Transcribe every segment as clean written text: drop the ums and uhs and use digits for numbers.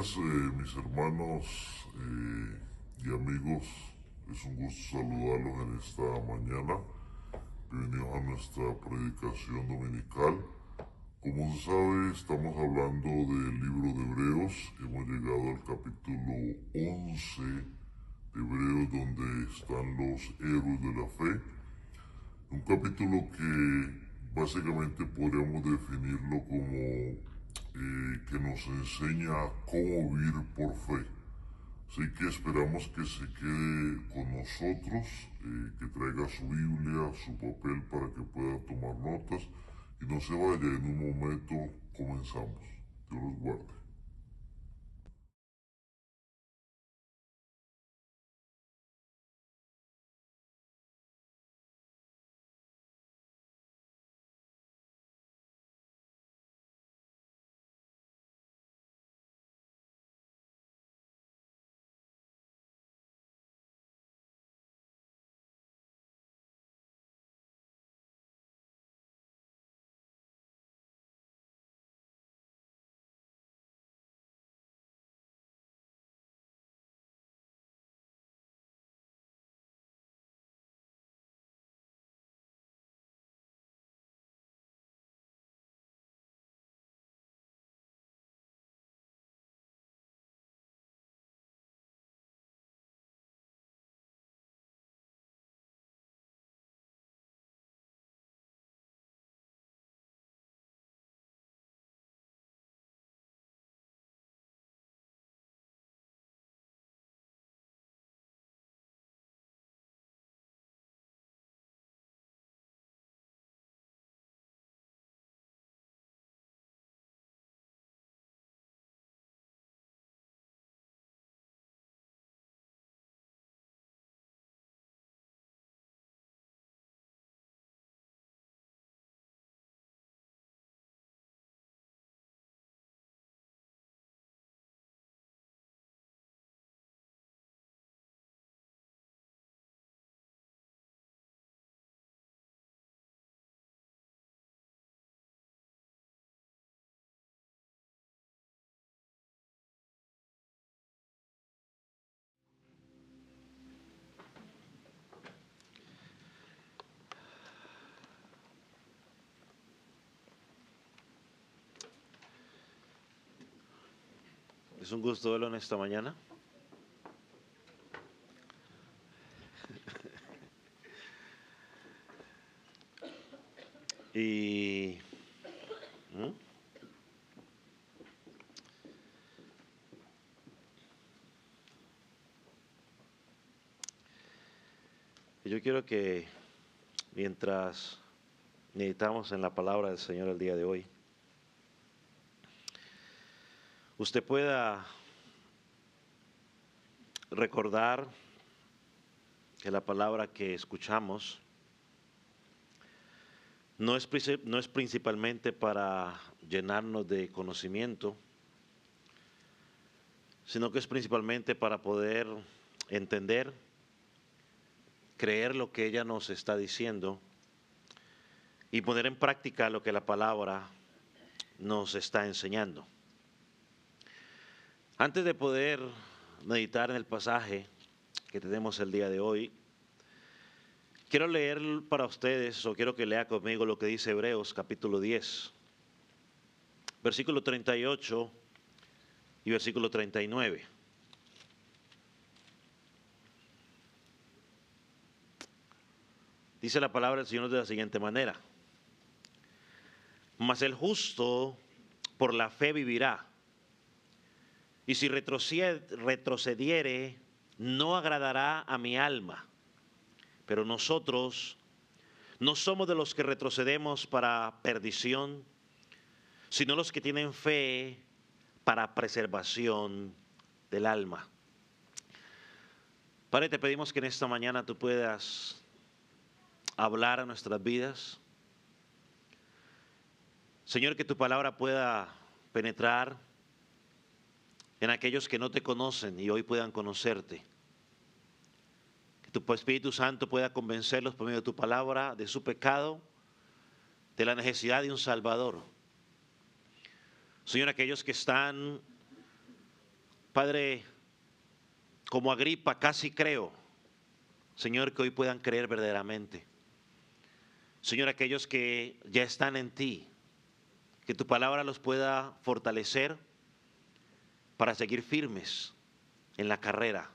días, mis hermanos y amigos. Es un gusto saludarlos en esta mañana. Bienvenidos a nuestra predicación dominical. Como se sabe, estamos hablando del libro de Hebreos. Hemos llegado al capítulo 11 de Hebreos, donde están los héroes de la fe. Un capítulo que básicamente podríamos definirlo como que nos enseña cómo vivir por fe. Así que esperamos que se quede con nosotros, que traiga su Biblia, su papel para que pueda tomar notas y no se vaya. En un momento comenzamos. Dios los guarde. Es un gusto verlo en esta mañana. Y ¿Mm? Yo quiero que mientras meditamos en la palabra del Señor el día de hoy, usted pueda recordar que la palabra que escuchamos no es principalmente para llenarnos de conocimiento, sino que es principalmente para poder entender, creer lo que ella nos está diciendo y poner en práctica lo que la palabra nos está enseñando. Antes de poder meditar en el pasaje que tenemos el día de hoy, quiero leer para ustedes, o quiero que lea conmigo lo que dice Hebreos capítulo 10, versículo 38 y versículo 39. Dice la palabra del Señor de la siguiente manera: mas el justo por la fe vivirá, y si retrocediere, no agradará a mi alma. Pero nosotros no somos de los que retrocedemos para perdición, sino los que tienen fe para preservación del alma. Padre, te pedimos que en esta mañana tú puedas hablar a nuestras vidas. Señor, que tu palabra pueda penetrar en aquellos que no te conocen y hoy puedan conocerte. Que tu Espíritu Santo pueda convencerlos por medio de tu palabra de su pecado, de la necesidad de un Salvador. Señor, aquellos que están Padre, como Agripa casi creo, Señor, que hoy puedan creer verdaderamente. Señor, aquellos que ya están en ti, que tu palabra los pueda fortalecer para seguir firmes en la carrera.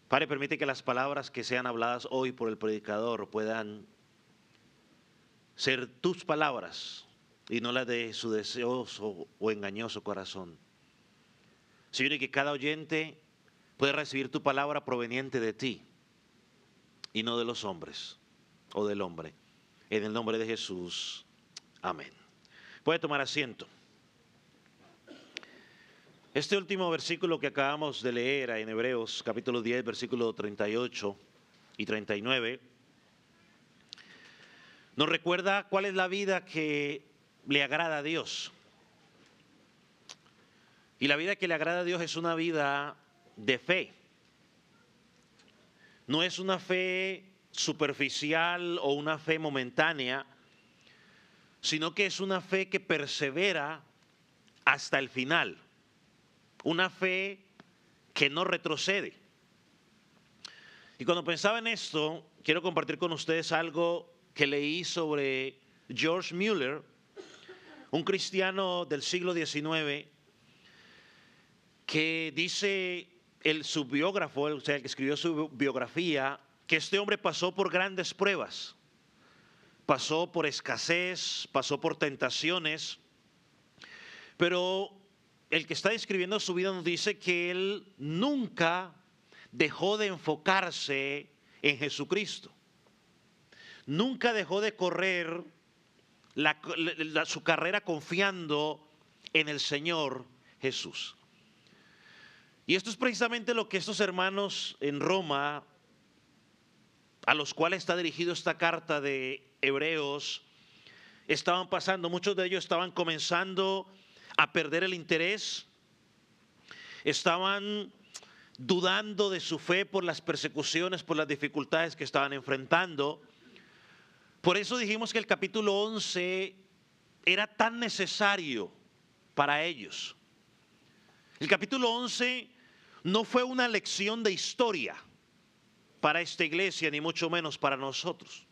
Padre, permite que las palabras que sean habladas hoy por el predicador puedan ser tus palabras y no las de su deseoso o engañoso corazón. Señor, y que cada oyente pueda recibir tu palabra proveniente de ti y no de los hombres o del hombre. En el nombre de Jesús. Amén. Puede tomar asiento. Este último versículo que acabamos de leer en Hebreos capítulo 10, versículo 38 y 39, nos recuerda cuál es la vida que le agrada a Dios. Y la vida que le agrada a Dios es una vida de fe. No es una fe superficial o una fe momentánea, sino que es una fe que persevera hasta el final. Una fe que no retrocede. Y cuando pensaba en esto, quiero compartir con ustedes algo que leí sobre George Mueller, un cristiano del siglo XIX, que dice su biógrafo, o sea, el que escribió su biografía, que este hombre pasó por grandes pruebas, pasó por escasez, pasó por tentaciones, pero el que está describiendo su vida nos dice que él nunca dejó de enfocarse en Jesucristo. Nunca dejó de correr su carrera confiando en el Señor Jesús. Y esto es precisamente lo que estos hermanos en Roma, a los cuales está dirigida esta carta de Hebreos, estaban pasando. Muchos de ellos estaban comenzando a perder el interés, estaban dudando de su fe por las persecuciones, por las dificultades que estaban enfrentando. Por eso dijimos que el capítulo 11 era tan necesario para ellos. El capítulo 11 no fue una lección de historia para esta iglesia, ni mucho menos para nosotros.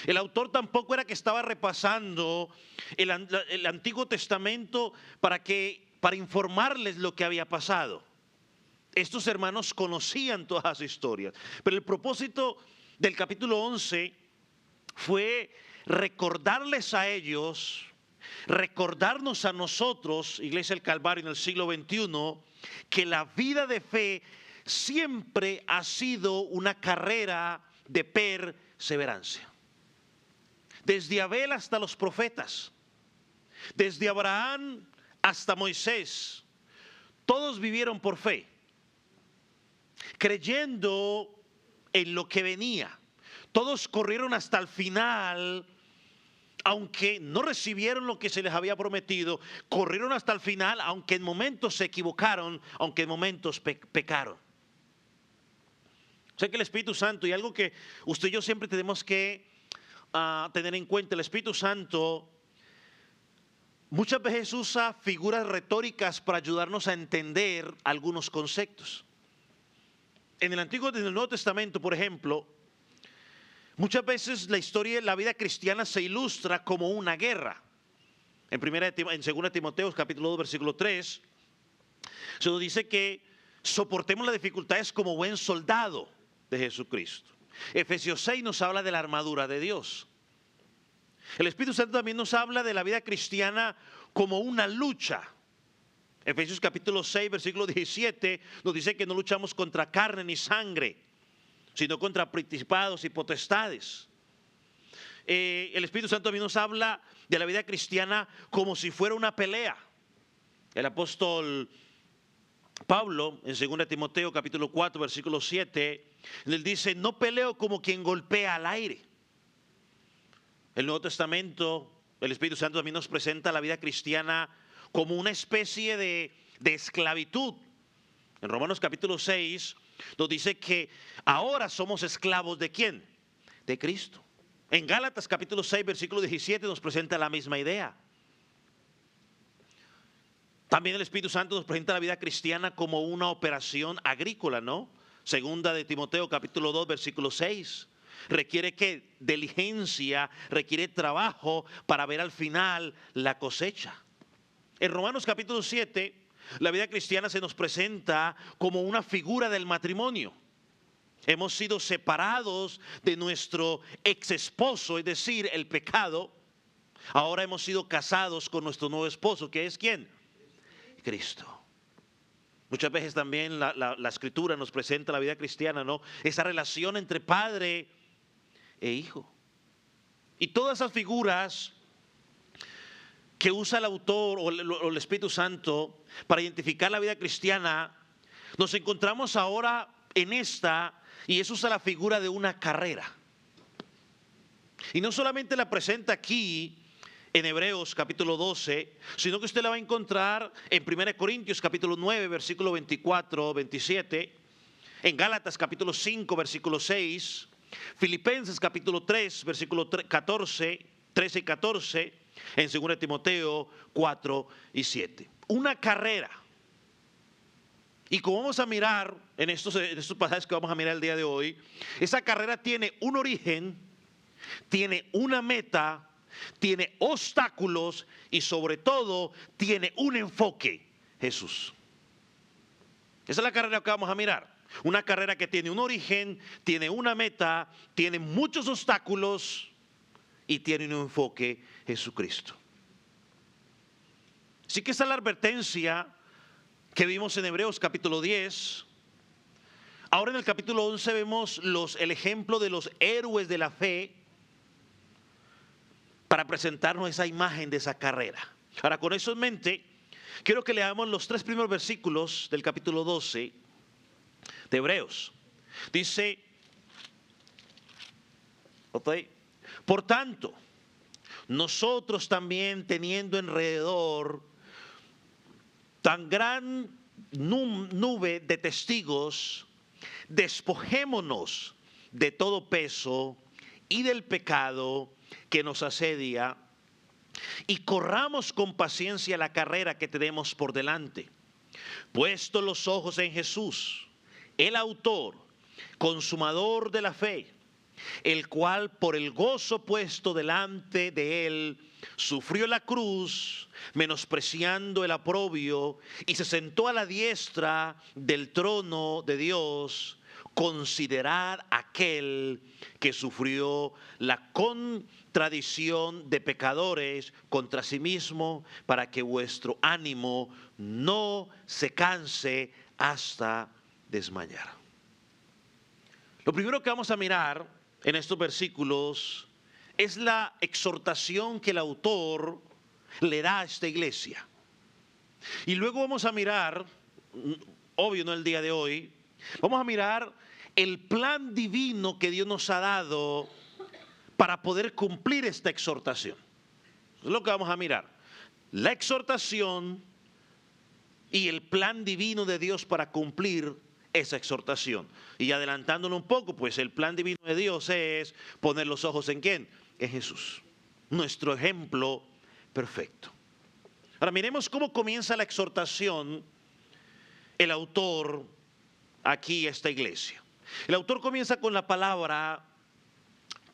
El autor tampoco era que estaba repasando el Antiguo Testamento para informarles lo que había pasado. Estos hermanos conocían todas las historias, pero el propósito del capítulo 11 fue recordarles a ellos, recordarnos a nosotros, Iglesia del Calvario en el siglo XXI, que la vida de fe siempre ha sido una carrera de perseverancia. Desde Abel hasta los profetas, desde Abraham hasta Moisés, todos vivieron por fe, creyendo en lo que venía. Todos corrieron hasta el final, aunque no recibieron lo que se les había prometido, corrieron hasta el final, aunque en momentos se equivocaron, aunque en momentos pecaron. Sé que el Espíritu Santo, y algo que usted y yo siempre tenemos que tener en cuenta, el Espíritu Santo muchas veces usa figuras retóricas para ayudarnos a entender algunos conceptos. En el Antiguo y en el Nuevo Testamento, por ejemplo, muchas veces la historia de la vida cristiana se ilustra como una guerra. En 2 Timoteo capítulo 2 versículo 3 se nos dice que soportemos las dificultades como buen soldado de Jesucristo. Efesios 6 nos habla de la armadura de Dios. El Espíritu Santo también nos habla de la vida cristiana como una lucha. Efesios capítulo 6 versículo 17 nos dice que no luchamos contra carne ni sangre, sino contra principados y potestades. El Espíritu Santo también nos habla de la vida cristiana como si fuera una pelea. El apóstol Pablo en 2 Timoteo capítulo 4 versículo 7, él dice: no peleo como quien golpea al aire. El Nuevo Testamento, el Espíritu Santo también nos presenta la vida cristiana como una especie de esclavitud. En Romanos capítulo 6 nos dice que ahora somos esclavos ¿de quién? De Cristo. En Gálatas capítulo 6 versículo 17 nos presenta la misma idea. También el Espíritu Santo nos presenta la vida cristiana como una operación agrícola, ¿no? Segunda de Timoteo capítulo 2 versículo 6. Requiere que diligencia, requiere trabajo para ver al final la cosecha. En Romanos capítulo 7, la vida cristiana se nos presenta como una figura del matrimonio. Hemos sido separados de nuestro ex esposo, es decir, el pecado. Ahora hemos sido casados con nuestro nuevo esposo, que es ¿quién? Cristo. Muchas veces también la Escritura nos presenta la vida cristiana, ¿no? Esa relación entre padre e hijo. Y todas esas figuras que usa el autor o el Espíritu Santo para identificar la vida cristiana, nos encontramos ahora en esta, y eso usa la figura de una carrera. Y no solamente la presenta aquí en Hebreos capítulo 12, sino que usted la va a encontrar en 1 Corintios capítulo 9, versículo 24, 27, en Gálatas capítulo 5, versículo 6, Filipenses capítulo 3, versículo 14, 13 y 14, en 2 Timoteo 4 y 7. Una carrera. Y como vamos a mirar en estos pasajes que vamos a mirar el día de hoy, esa carrera tiene un origen, tiene una meta, tiene obstáculos y sobre todo tiene un enfoque: Jesús. Esa es la carrera que vamos a mirar. Una carrera que tiene un origen, tiene una meta, tiene muchos obstáculos y tiene un enfoque: Jesucristo. Así que esa es la advertencia que vimos en Hebreos capítulo 10. Ahora en el capítulo 11 vemos el ejemplo de los héroes de la fe para presentarnos esa imagen de esa carrera. Ahora, con eso en mente, quiero que leamos los 3 primeros versículos del capítulo 12 de Hebreos. Dice, por tanto, nosotros también, teniendo alrededor tan gran nube de testigos, despojémonos de todo peso y del pecado que nos asedia, y corramos con paciencia la carrera que tenemos por delante, puestos los ojos en Jesús, el autor, consumador de la fe, el cual por el gozo puesto delante de él sufrió la cruz, menospreciando el oprobio, y se sentó a la diestra del trono de Dios. Considerad aquel que sufrió la contradicción de pecadores contra sí mismo, para que vuestro ánimo no se canse hasta desmayar. Lo primero que vamos a mirar en estos versículos es la exhortación que el autor le da a esta iglesia. Y luego vamos a mirar, obvio no el día de hoy, vamos a mirar el plan divino que Dios nos ha dado para poder cumplir esta exhortación. Eso es lo que vamos a mirar. La exhortación y el plan divino de Dios para cumplir esa exhortación. Y adelantándolo un poco, pues el plan divino de Dios es poner los ojos ¿en quién? En Jesús, nuestro ejemplo perfecto. Ahora miremos cómo comienza la exhortación el autor aquí a esta iglesia. El autor comienza con la palabra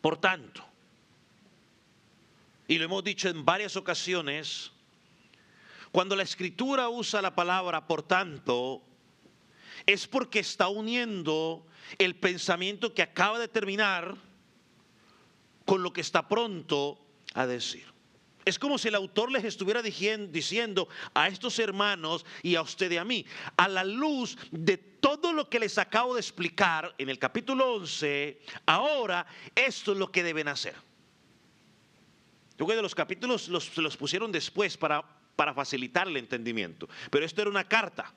por tanto. Y lo hemos dicho en varias ocasiones, cuando la Escritura usa la palabra por tanto, es porque está uniendo el pensamiento que acaba de terminar con lo que está pronto a decir. Es como si el autor les estuviera diciendo a estos hermanos y a usted y a mí, a la luz de todo lo que les acabo de explicar en el capítulo 11, ahora esto es lo que deben hacer. Yo creo que los capítulos se los pusieron después para facilitar el entendimiento, pero esto era una carta,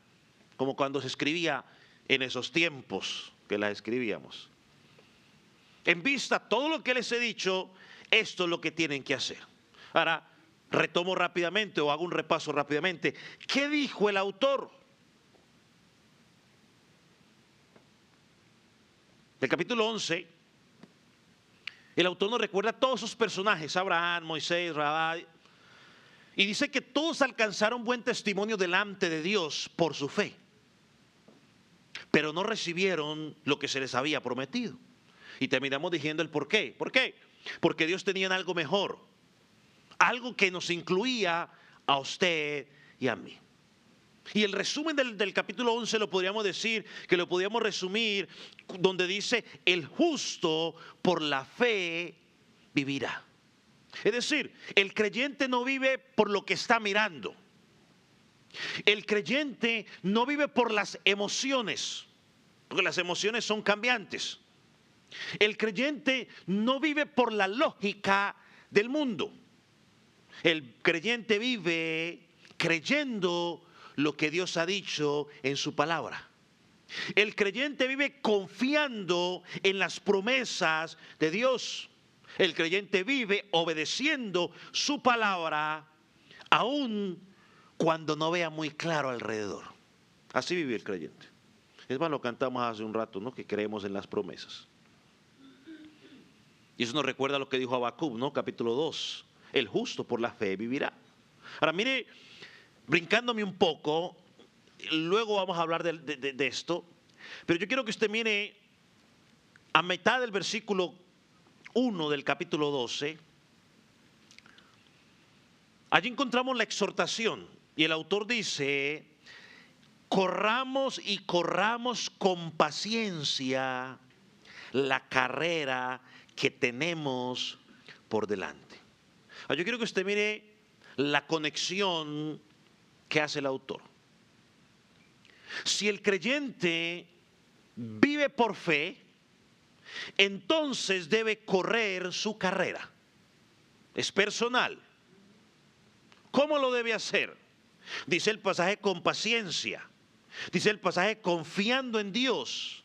como cuando se escribía en esos tiempos que la escribíamos. En vista de todo lo que les he dicho, esto es lo que tienen que hacer. Ahora, retomo rápidamente o hago un repaso rápidamente. ¿Qué dijo el autor? Del capítulo 11, el autor nos recuerda a todos esos personajes: Abraham, Moisés, Rabá, Y dice que todos alcanzaron buen testimonio delante de Dios por su fe, pero no recibieron lo que se les había prometido. Y terminamos diciendo el por qué. ¿Por qué? Porque Dios tenía algo mejor, algo que nos incluía a usted y a mí. Y el resumen del capítulo 11 lo podríamos decir, que lo podríamos resumir donde dice: el justo por la fe vivirá. Es decir, el creyente no vive por lo que está mirando. El creyente no vive por las emociones, porque las emociones son cambiantes. El creyente no vive por la lógica del mundo. El creyente vive creyendo lo que Dios ha dicho en su palabra. El creyente vive confiando en las promesas de Dios. El creyente vive obedeciendo su palabra, aun cuando no vea muy claro alrededor. Así vive el creyente. Es más, lo cantamos hace un rato, ¿no? Que creemos en las promesas. Y eso nos recuerda lo que dijo Habacuc, ¿no? Capítulo 2. El justo por la fe vivirá. Ahora mire, brincándome un poco, luego vamos a hablar de esto, pero yo quiero que usted mire a mitad del versículo 1 del capítulo 12. Allí encontramos la exhortación y el autor dice: corramos y corramos con paciencia la carrera que tenemos por delante. Yo quiero que usted mire la conexión que hace el autor. Si el creyente vive por fe, entonces debe correr su carrera. Es personal. ¿Cómo lo debe hacer? Dice el pasaje: con paciencia. Dice el pasaje: confiando en Dios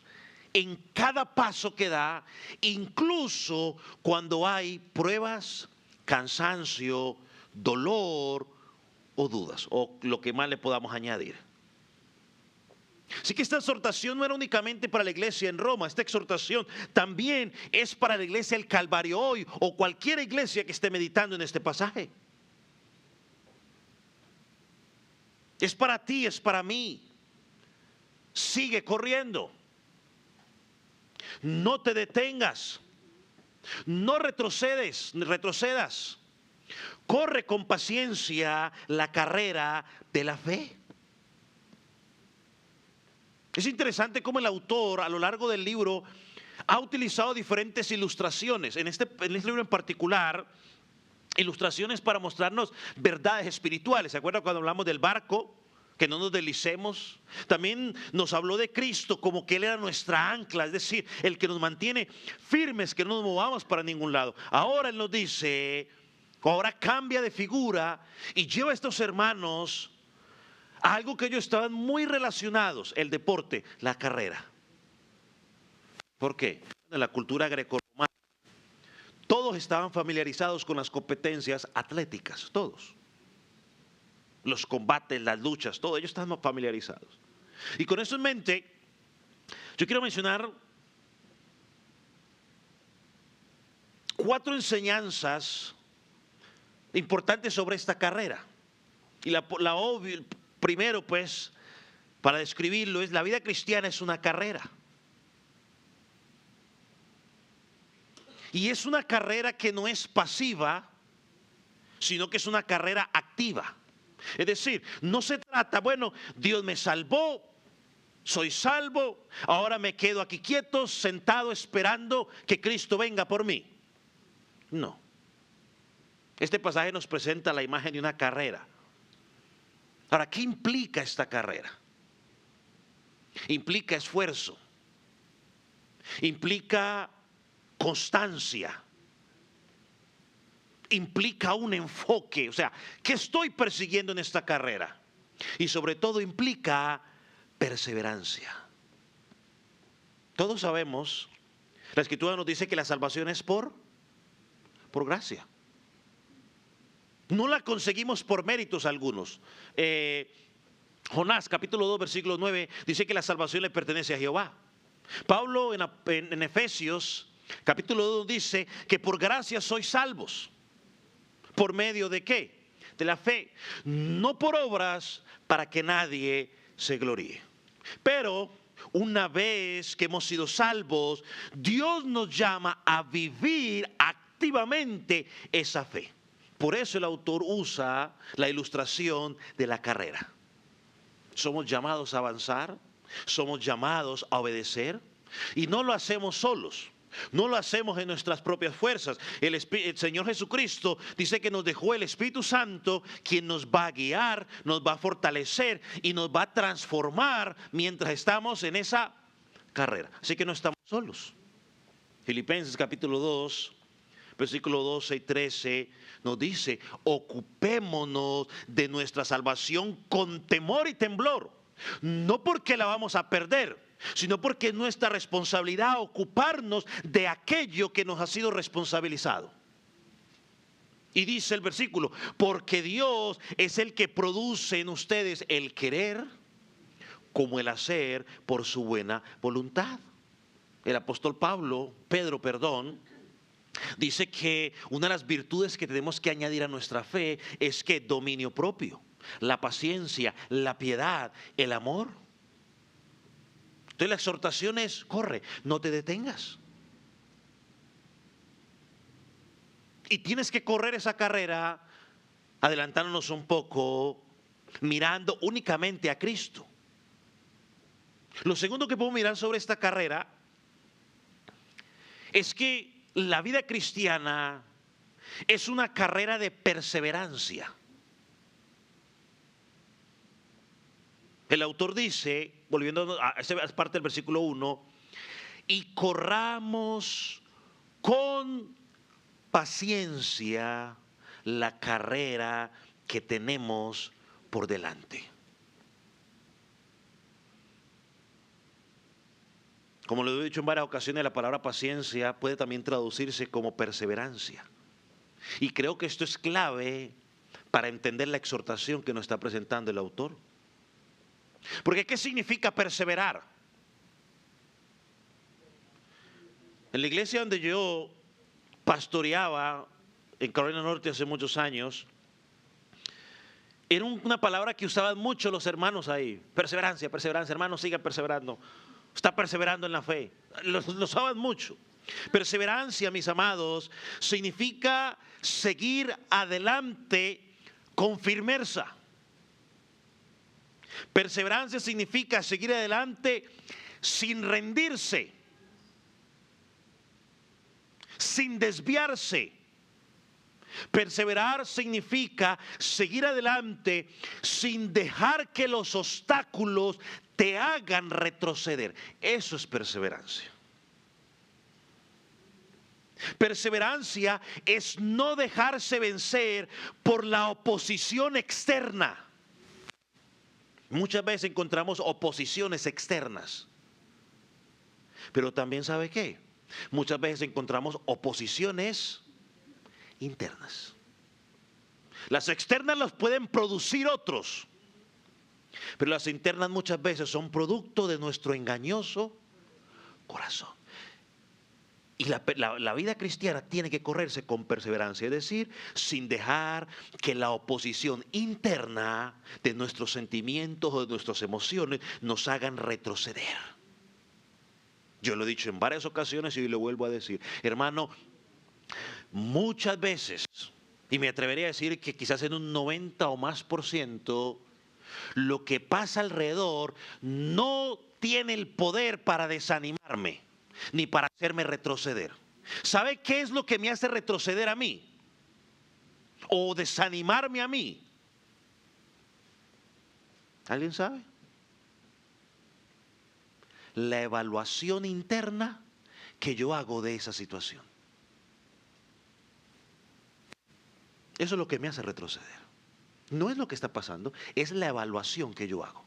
en cada paso que da, incluso cuando hay pruebas, cansancio, dolor o dudas, o lo que más le podamos añadir. Así que esta exhortación no era únicamente para la iglesia en Roma, esta exhortación también es para la iglesia del Calvario hoy, o cualquier iglesia que esté meditando en este pasaje. Es para ti, es para mí. Sigue corriendo. No te detengas. No retrocedas. Corre con paciencia la carrera de la fe. Es interesante cómo el autor a lo largo del libro ha utilizado diferentes ilustraciones. En este libro en particular, ilustraciones para mostrarnos verdades espirituales. ¿Se acuerdan cuando hablamos del barco? Que no nos deslicemos. También nos habló de Cristo como que Él era nuestra ancla, es decir, el que nos mantiene firmes, que no nos movamos para ningún lado. Ahora Él nos dice, ahora cambia de figura y lleva a estos hermanos a algo que ellos estaban muy relacionados: el deporte, la carrera. ¿Por qué? En la cultura grecorromana todos estaban familiarizados con las competencias atléticas, todos. Los combates, las luchas, todo, ellos estaban familiarizados. Y con eso en mente, yo quiero mencionar 4 enseñanzas importantes sobre esta carrera. Y primero, pues, para describirlo, es: la vida cristiana es una carrera. Y es una carrera que no es pasiva, sino que es una carrera activa. Es decir, no se trata, bueno, Dios me salvó, soy salvo, ahora me quedo aquí quieto, sentado, esperando que Cristo venga por mí. No. Este pasaje nos presenta la imagen de una carrera. Ahora, ¿qué implica esta carrera? Implica esfuerzo, implica constancia, implica un enfoque. O sea, ¿qué estoy persiguiendo en esta carrera? Y sobre todo implica perseverancia. Todos sabemos, la Escritura nos dice que la salvación es por gracia. No la conseguimos por méritos algunos. Jonás capítulo 2 versículo 9 dice que la salvación le pertenece a Jehová. Pablo en Efesios capítulo 2 dice que por gracia sois salvos. ¿Por medio de qué? de la fe, no por obras para que nadie se gloríe. Pero una vez que hemos sido salvos, Dios nos llama a vivir activamente esa fe. Por eso el autor usa la ilustración de la carrera. Somos llamados a avanzar, somos llamados a obedecer y no lo hacemos solos. No lo hacemos en nuestras propias fuerzas. El Señor Jesucristo dice que nos dejó el Espíritu Santo, quien nos va a guiar, nos va a fortalecer y nos va a transformar mientras estamos en esa carrera. Así que no estamos solos. Filipenses capítulo 2, versículo 12 y 13 nos dice: ocupémonos de nuestra salvación con temor y temblor, no porque la vamos a perder, sino porque es nuestra responsabilidad ocuparnos de aquello que nos ha sido responsabilizado. Y dice el versículo: porque Dios es el que produce en ustedes el querer como el hacer por su buena voluntad. El apóstol Pedro, dice que una de las virtudes que tenemos que añadir a nuestra fe es que dominio propio, la paciencia, la piedad, el amor. Entonces la exhortación es: corre, no te detengas. Y tienes que correr esa carrera adelantándonos un poco, mirando únicamente a Cristo. Lo segundo que puedo mirar sobre esta carrera es que la vida cristiana es una carrera de perseverancia. El autor dice, volviendo a esa parte del versículo 1, y corramos con paciencia la carrera que tenemos por delante. Como lo he dicho en varias ocasiones, la palabra paciencia puede también traducirse como perseverancia. Y creo que esto es clave para entender la exhortación que nos está presentando el autor. Porque ¿qué significa perseverar? En la iglesia donde yo pastoreaba, en Carolina Norte hace muchos años, era una palabra que usaban mucho los hermanos ahí. Perseverancia, perseverancia, hermanos, sigan perseverando. Está perseverando en la fe. Lo usaban mucho. Perseverancia, mis amados, significa seguir adelante con firmeza. Perseverancia significa seguir adelante sin rendirse, sin desviarse. Perseverar significa seguir adelante sin dejar que los obstáculos te hagan retroceder. Eso es perseverancia. Perseverancia es no dejarse vencer por la oposición externa. Muchas veces encontramos oposiciones externas, pero también ¿sabe qué? Muchas veces encontramos oposiciones internas. Las externas las pueden producir otros, pero las internas muchas veces son producto de nuestro engañoso corazón. Y la vida cristiana tiene que correrse con perseverancia, es decir, sin dejar que la oposición interna de nuestros sentimientos o de nuestras emociones nos hagan retroceder. Yo lo he dicho en varias ocasiones y lo vuelvo a decir, hermano, muchas veces, y me atrevería a decir que quizás en un 90 o más %, lo que pasa alrededor no tiene el poder para desanimarme, ni para hacerme retroceder. ¿Sabe qué es lo que me hace retroceder a mí? O desanimarme a mí. ¿Alguien sabe? La evaluación interna que yo hago de esa situación. Eso es lo que me hace retroceder. No es lo que está pasando, es la evaluación que yo hago.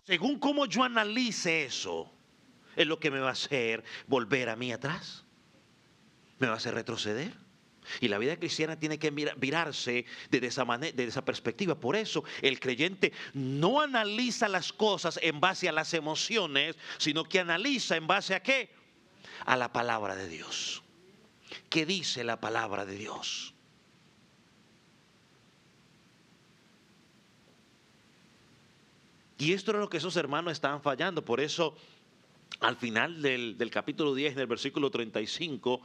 Según cómo yo analice eso, es lo que me va a hacer volver a mí atrás. Me va a hacer retroceder. Y la vida cristiana tiene que virarse de esa manera, de esa perspectiva. Por eso el creyente no analiza las cosas en base a las emociones, sino que analiza en base a ¿qué? A la palabra de Dios. que dice la palabra de Dios. Y esto era lo que esos hermanos estaban fallando. Por eso, al final del capítulo 10, en el versículo 35,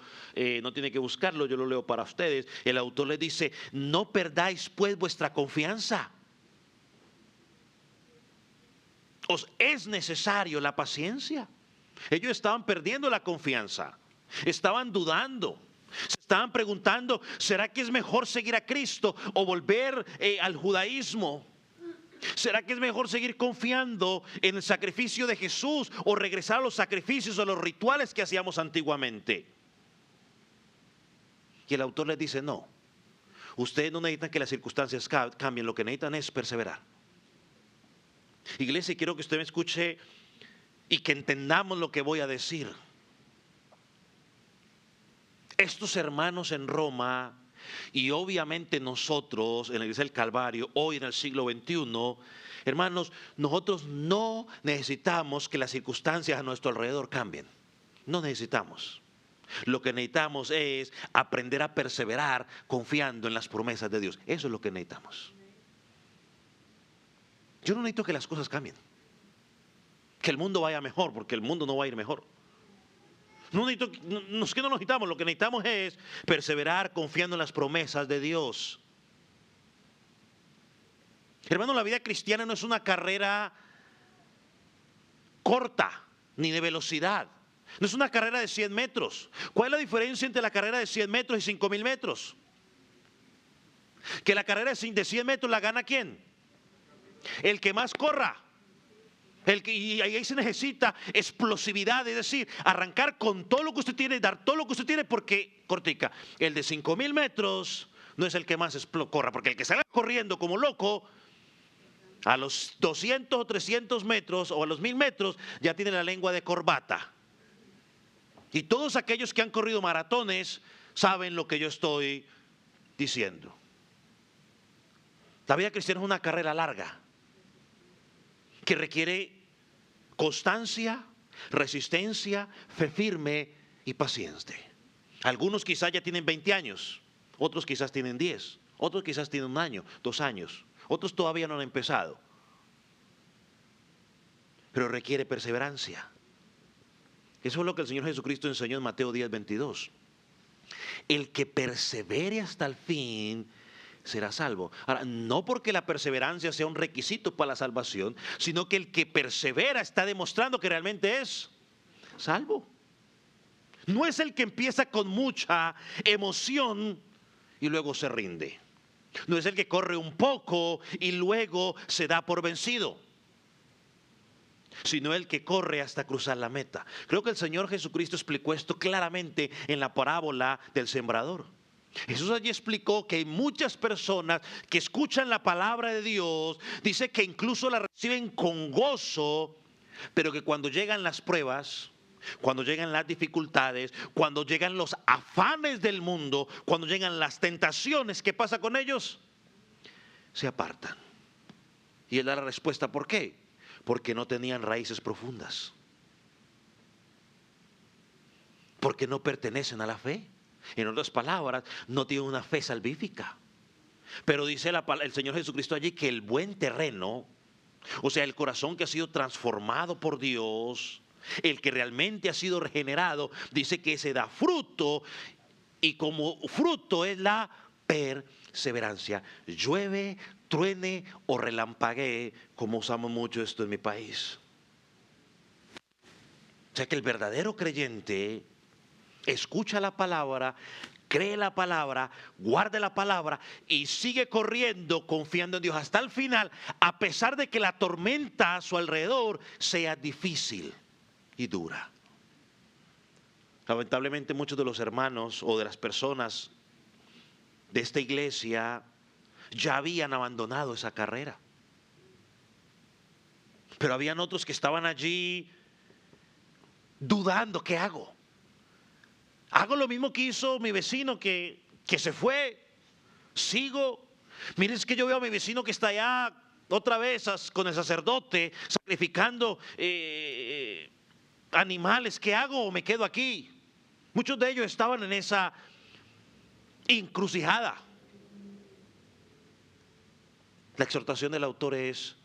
no tiene que buscarlo, yo lo leo para ustedes. El autor les dice: no perdáis pues vuestra confianza. Os es necesario la paciencia. Ellos estaban perdiendo la confianza, estaban dudando, se estaban preguntando: ¿será que es mejor seguir a Cristo o volver al judaísmo? ¿Será que es mejor seguir confiando en el sacrificio de Jesús o regresar a los sacrificios o los rituales que hacíamos antiguamente? Y el autor les dice: no, ustedes no necesitan que las circunstancias cambien, lo que necesitan es perseverar. Iglesia, quiero que usted me escuche y que entendamos lo que voy a decir. Estos hermanos en Roma, y obviamente nosotros en la Iglesia del Calvario, hoy en el siglo XXI, hermanos, nosotros no necesitamos que las circunstancias a nuestro alrededor cambien. No necesitamos. Lo que necesitamos es aprender a perseverar confiando en las promesas de Dios. Eso es lo que necesitamos. Yo no necesito que las cosas cambien, que el mundo vaya mejor, porque el mundo no va a ir mejor. No es que no lo necesitamos, lo que necesitamos es perseverar confiando en las promesas de Dios. Hermano, la vida cristiana no es una carrera corta ni de velocidad. No es una carrera de 100 metros. ¿Cuál es la diferencia entre la carrera de 100 metros y 5,000 metros? Que la carrera de 100 metros la gana ¿quién? El que más corra. Y ahí se necesita explosividad, es decir, arrancar con todo lo que usted tiene, dar todo lo que usted tiene, porque, cortica, el de 5,000 metros no es el que más corra, porque el que sale corriendo como loco, a los 200 o 300 metros o a los 1,000 metros ya tiene la lengua de corbata. Y todos aquellos que han corrido maratones saben lo que yo estoy diciendo. La vida cristiana es una carrera larga que requiere constancia, resistencia, fe firme y paciencia. Algunos quizás ya tienen 20 años, otros quizás tienen 10, otros quizás tienen 1 año, 2 años, otros todavía no han empezado. Pero requiere perseverancia. Eso es lo que el Señor Jesucristo enseñó en Mateo 10:22. El que persevere hasta el fin será salvo. Ahora, no porque la perseverancia sea un requisito para la salvación, sino que el que persevera está demostrando que realmente es salvo. No es el que empieza con mucha emoción y luego se rinde. No es el que corre un poco y luego se da por vencido, sino el que corre hasta cruzar la meta. Creo que el Señor Jesucristo explicó esto claramente en la parábola del sembrador. Jesús allí explicó que hay muchas personas que escuchan la palabra de Dios, dice que incluso la reciben con gozo, pero que cuando llegan las pruebas, cuando llegan las dificultades, cuando llegan los afanes del mundo, cuando llegan las tentaciones, ¿qué pasa con ellos? Se apartan. Y él da la respuesta: ¿por qué? Porque no tenían raíces profundas, porque no pertenecen a la fe. En otras palabras, no tienen una fe salvífica. Pero dice el Señor Jesucristo allí que el buen terreno, o sea, el corazón que ha sido transformado por Dios, el que realmente ha sido regenerado, dice que se da fruto, y como fruto es la perseverancia. Llueve, truene o relampaguee, como usamos mucho esto en mi país. O sea que el verdadero creyente escucha la palabra, cree la palabra, guarda la palabra y sigue corriendo confiando en Dios hasta el final, a pesar de que la tormenta a su alrededor sea difícil y dura. Lamentablemente muchos de los hermanos o de las personas de esta iglesia ya habían abandonado esa carrera, pero habían otros que estaban allí dudando: ¿qué hago? ¿Hago lo mismo que hizo mi vecino que se fue? ¿Sigo? Miren, es que yo veo a mi vecino que está allá otra vez con el sacerdote sacrificando animales. ¿Qué hago o me quedo aquí? Muchos de ellos estaban en esa encrucijada. La exhortación del autor es: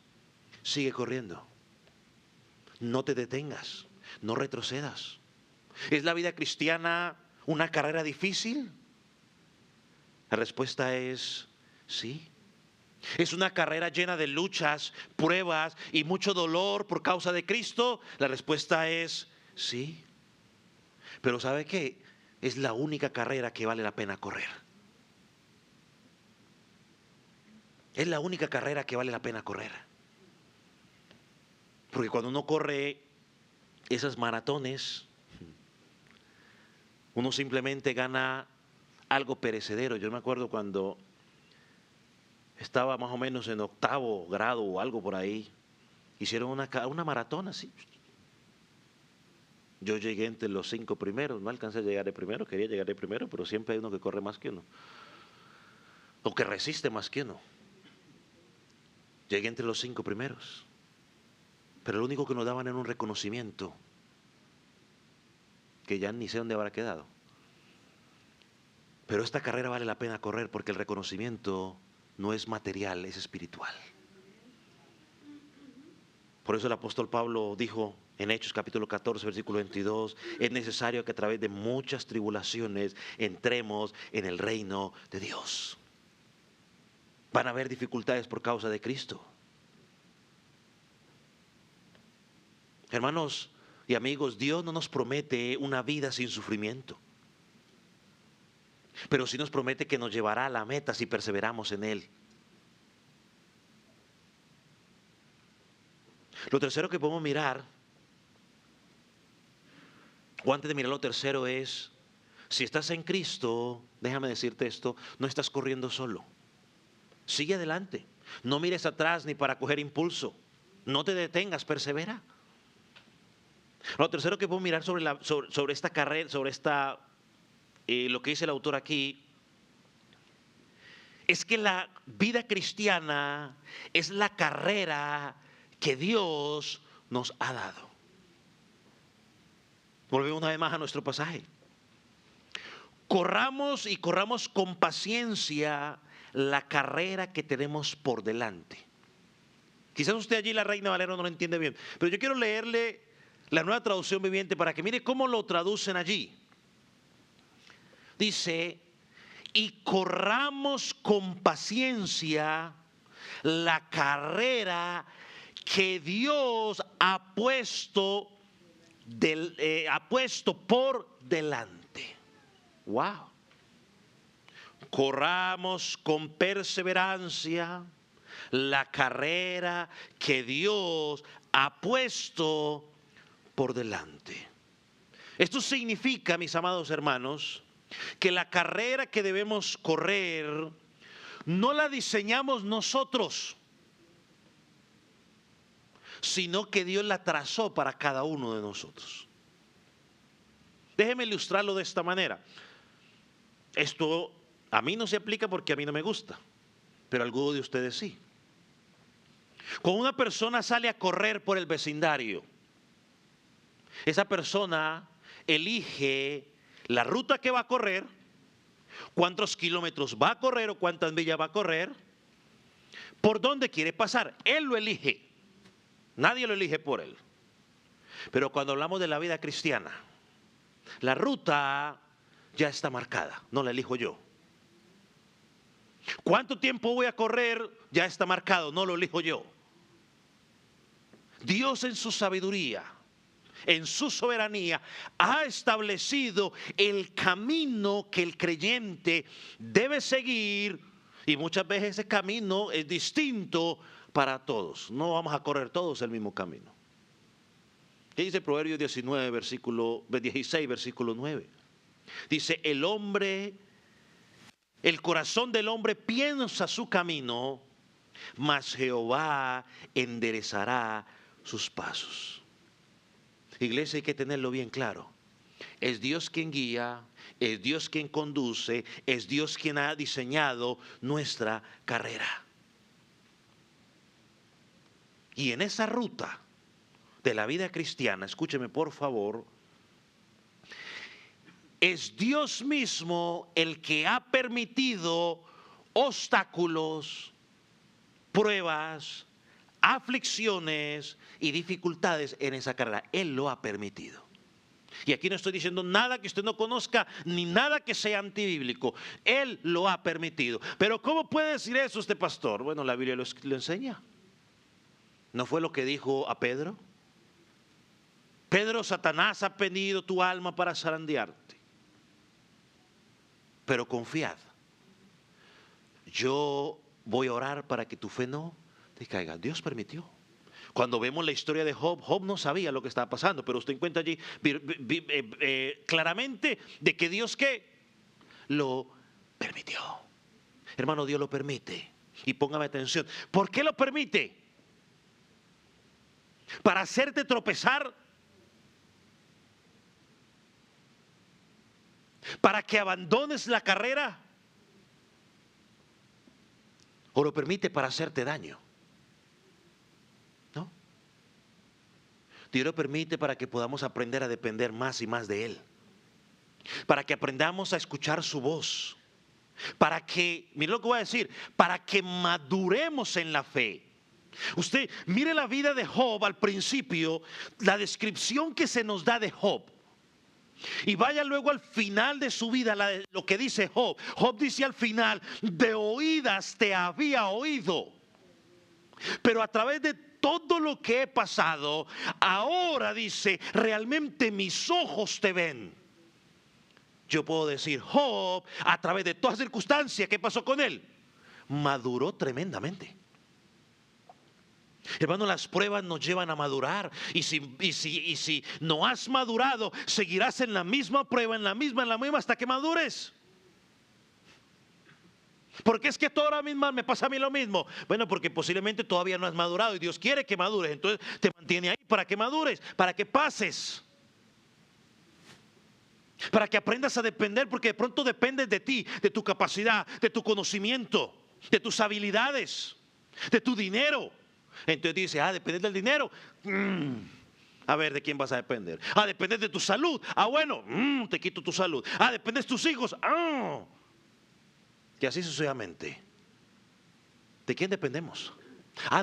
sigue corriendo, no te detengas, no retrocedas. ¿Es la vida cristiana una carrera difícil? La respuesta es sí. ¿Es una carrera llena de luchas, pruebas y mucho dolor por causa de Cristo? La respuesta es sí. Pero ¿sabe qué? Es la única carrera que vale la pena correr. Es la única carrera que vale la pena correr. Porque cuando uno corre esas maratones, uno simplemente gana algo perecedero. Yo me acuerdo cuando estaba más o menos en 8º grado o algo por ahí, hicieron una maratón así. Yo llegué entre los 5 primeros, no alcancé a llegar de primero, quería llegar de primero, pero siempre hay uno que corre más que uno, o que resiste más que uno. Llegué entre los 5 primeros, pero lo único que nos daban era un reconocimiento, que ya ni sé dónde habrá quedado. Pero esta carrera vale la pena correr porque el reconocimiento no es material, es espiritual. Por eso el apóstol Pablo dijo en Hechos capítulo 14, versículo 22, es necesario que a través de muchas tribulaciones entremos en el reino de Dios. Van a haber dificultades por causa de Cristo. Hermanos y amigos, Dios no nos promete una vida sin sufrimiento, pero sí nos promete que nos llevará a la meta si perseveramos en Él. Lo tercero que podemos mirar, o antes de mirar lo tercero, es: si estás en Cristo, déjame decirte esto, no estás corriendo solo. Sigue adelante, no mires atrás ni para coger impulso, no te detengas, persevera. Lo tercero que podemos mirar sobre esta carrera, sobre lo que dice el autor aquí, es que la vida cristiana es la carrera que Dios nos ha dado. Volvemos una vez más a nuestro pasaje. Corramos y corramos con paciencia la carrera que tenemos por delante. Quizás usted allí, la Reina Valera, no lo entiende bien, pero yo quiero leerle la Nueva Traducción Viviente para que mire cómo lo traducen allí. Dice: y corramos con paciencia la carrera que Dios ha puesto por delante. Wow. Corramos con perseverancia la carrera que Dios ha puesto por delante. Esto significa, mis amados hermanos, que la carrera que debemos correr no la diseñamos nosotros, sino que Dios la trazó para cada uno de nosotros. Déjeme ilustrarlo de esta manera. Esto a mí no se aplica porque a mí no me gusta, pero a algunos de ustedes sí. Cuando una persona sale a correr por el vecindario, esa persona elige la ruta que va a correr, cuántos kilómetros va a correr o cuántas millas va a correr, por dónde quiere pasar. Él lo elige, nadie lo elige por él. Pero cuando hablamos de la vida cristiana, la ruta ya está marcada, no la elijo yo. ¿Cuánto tiempo voy a correr? Ya está marcado, no lo elijo yo. Dios en su sabiduría, en su soberanía, ha establecido el camino que el creyente debe seguir, y muchas veces ese camino es distinto para todos. No vamos a correr todos el mismo camino. ¿Qué dice Proverbios 16, versículo 9? Dice: el corazón del hombre piensa su camino, mas Jehová enderezará sus pasos. Iglesia, hay que tenerlo bien claro. Es Dios quien guía, es Dios quien conduce, es Dios quien ha diseñado nuestra carrera. Y en esa ruta de la vida cristiana, escúcheme por favor, es Dios mismo el que ha permitido obstáculos, pruebas, aflicciones y dificultades en esa carrera. Él lo ha permitido. Y aquí no estoy diciendo nada que usted no conozca, ni nada que sea antibíblico. Él lo ha permitido. Pero ¿cómo puede decir eso este pastor? Bueno, la Biblia lo enseña. ¿No fue lo que dijo a Pedro? Pedro, Satanás ha pedido tu alma para zarandearte. Pero confiad. Yo voy a orar para que tu fe no te caiga. Dios permitió. Cuando vemos la historia de Job, Job no sabía lo que estaba pasando, pero usted encuentra allí claramente de que Dios ¿qué? Lo permitió. Hermano, Dios lo permite. Y póngame atención. ¿Por qué lo permite? ¿Para hacerte tropezar? ¿Para que abandones la carrera? ¿O lo permite para hacerte daño? ¿No? Dios lo permite para que podamos aprender a depender más y más de Él. Para que aprendamos a escuchar su voz. Para que, mire lo que voy a decir, para que maduremos en la fe. Usted mire la vida de Job al principio, la descripción que se nos da de Job. Y vaya luego al final de su vida, lo que dice Job. Job dice al final, de oídas te había oído, pero a través de todo lo que he pasado, ahora dice, realmente mis ojos te ven. Yo puedo decir, Job, a través de todas circunstancias, ¿qué pasó con él? Maduró tremendamente. Hermano, las pruebas nos llevan a madurar. Y si no has madurado, seguirás en la misma prueba, en la misma hasta que madures. Porque es que toda misma me pasa a mí lo mismo. Bueno, porque posiblemente todavía no has madurado y Dios quiere que madures. Entonces te mantiene ahí para que madures, para que pases, para que aprendas a depender, porque de pronto dependes de ti, de tu capacidad, de tu conocimiento, de tus habilidades, de tu dinero. Entonces dice, depender del dinero. A ver, ¿de quién vas a depender? Depender de tu salud. Bueno, te quito tu salud. Dependes de tus hijos. Y así sucesivamente. ¿De quién dependemos?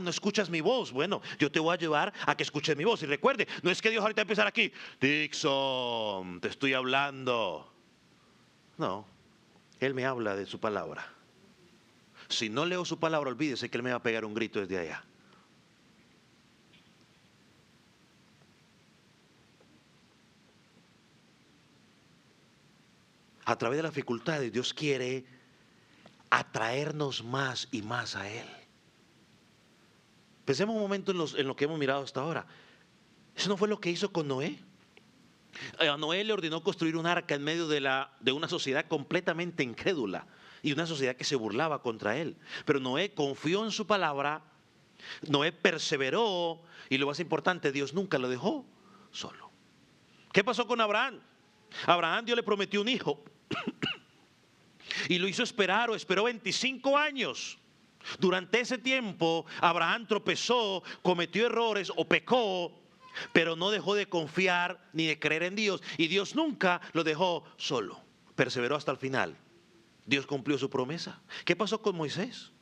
No escuchas mi voz. Bueno, yo te voy a llevar a que escuches mi voz. Y recuerde, no es que Dios ahorita va a empezar aquí. Dixon, te estoy hablando. No, Él me habla de su palabra. Si no leo su palabra, olvídese que Él me va a pegar un grito desde allá. A través de las dificultades, Dios quiere atraernos más y más a Él. Pensemos un momento en lo que hemos mirado hasta ahora. Eso no fue lo que hizo con Noé. A Noé le ordenó construir un arca en medio de una sociedad completamente incrédula y una sociedad que se burlaba contra él. Pero Noé confió en su palabra, Noé perseveró y lo más importante, Dios nunca lo dejó solo. ¿Qué pasó con Abraham? Abraham, Dios le prometió un hijo y lo hizo esperar, esperó 25 años. Durante ese tiempo Abraham tropezó, cometió errores o pecó, pero no dejó de confiar ni de creer en Dios, y Dios nunca lo dejó solo, perseveró hasta el final. Dios cumplió su promesa. ¿Qué pasó con Moisés?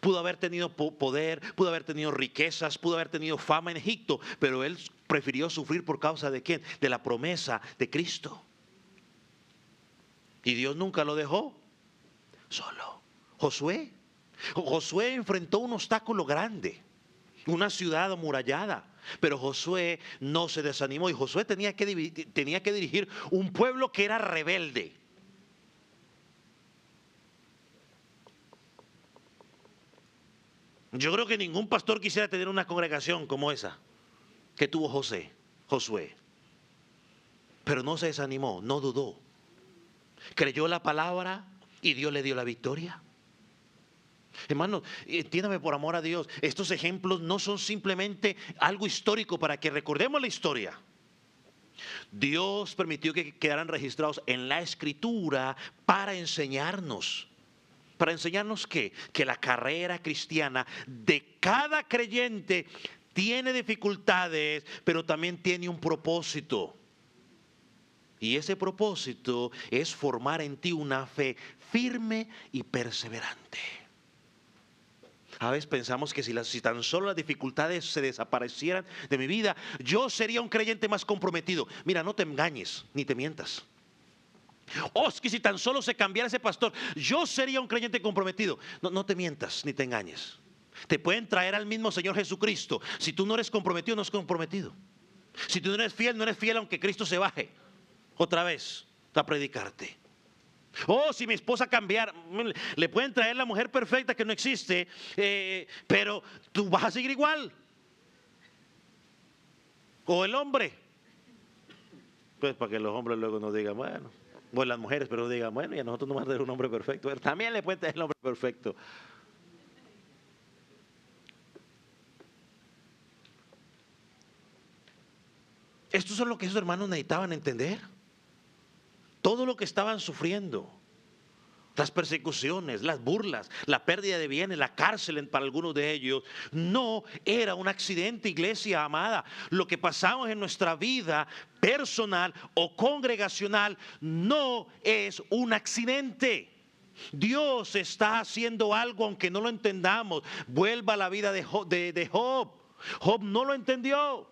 Pudo haber tenido poder, pudo haber tenido riquezas, pudo haber tenido fama en Egipto, pero él prefirió sufrir por causa de ¿quién? De la promesa de Cristo. Y Dios nunca lo dejó solo. Josué enfrentó un obstáculo grande, una ciudad amurallada, pero Josué no se desanimó, y Josué tenía que dirigir un pueblo que era rebelde. Yo creo que ningún pastor quisiera tener una congregación como esa que tuvo Josué. Pero no se desanimó, no dudó. Creyó la palabra y Dios le dio la victoria. Hermano, entiéndame por amor a Dios, estos ejemplos no son simplemente algo histórico para que recordemos la historia. Dios permitió que quedaran registrados en la Escritura para enseñarnos. ¿Para enseñarnos qué? Que la carrera cristiana de cada creyente tiene dificultades, pero también tiene un propósito. Y ese propósito es formar en ti una fe firme y perseverante. A veces pensamos que si tan solo las dificultades se desaparecieran de mi vida, yo sería un creyente más comprometido. Mira, no te engañes ni te mientas. Es que si tan solo se cambiara ese pastor, yo sería un creyente comprometido. No te mientas ni te engañes. Te pueden traer al mismo Señor Jesucristo. Si tú no eres comprometido, no es comprometido. Si tú no eres fiel aunque Cristo se baje otra vez a predicarte. Si mi esposa cambiara, le pueden traer la mujer perfecta que no existe, pero tú vas a seguir igual. O el hombre, pues para que los hombres luego nos digan, bueno, o las mujeres, pero digan, bueno, y a nosotros no vamos a tener un hombre perfecto. Pero también le pueden traer el hombre perfecto. Esto es lo que esos hermanos necesitaban entender. Todo lo que estaban sufriendo, las persecuciones, las burlas, la pérdida de bienes, la cárcel para algunos de ellos, no era un accidente, iglesia amada. Lo que pasamos en nuestra vida personal o congregacional no es un accidente. Dios está haciendo algo aunque no lo entendamos. Vuelva a la vida de Job. Job no lo entendió.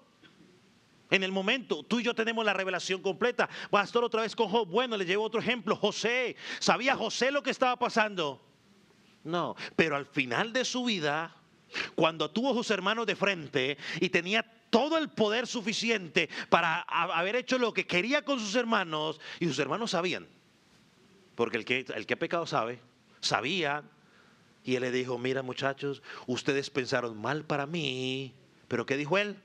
En el momento, tú y yo tenemos la revelación completa. Pastor, otra vez con Job. Bueno, le llevo otro ejemplo. José. ¿Sabía José lo que estaba pasando? No, pero al final de su vida, cuando tuvo a sus hermanos de frente y tenía todo el poder suficiente para haber hecho lo que quería con sus hermanos, y sus hermanos sabían, porque el que ha pecado sabía, y él le dijo, mira muchachos, ustedes pensaron mal para mí, pero ¿qué dijo él?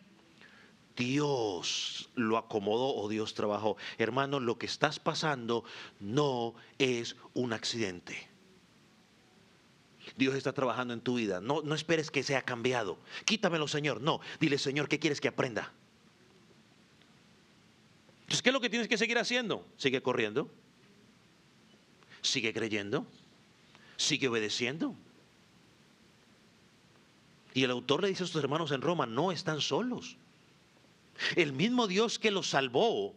Dios lo acomodó o Dios trabajó. Hermano, lo que estás pasando no es un accidente. Dios está trabajando en tu vida. No esperes que sea cambiado. Quítamelo, Señor. No, dile, Señor, ¿qué quieres que aprenda? Entonces, ¿qué es lo que tienes que seguir haciendo? Sigue corriendo. Sigue creyendo. Sigue obedeciendo. Y el autor le dice a sus hermanos en Roma, no están solos. El mismo Dios que los salvó,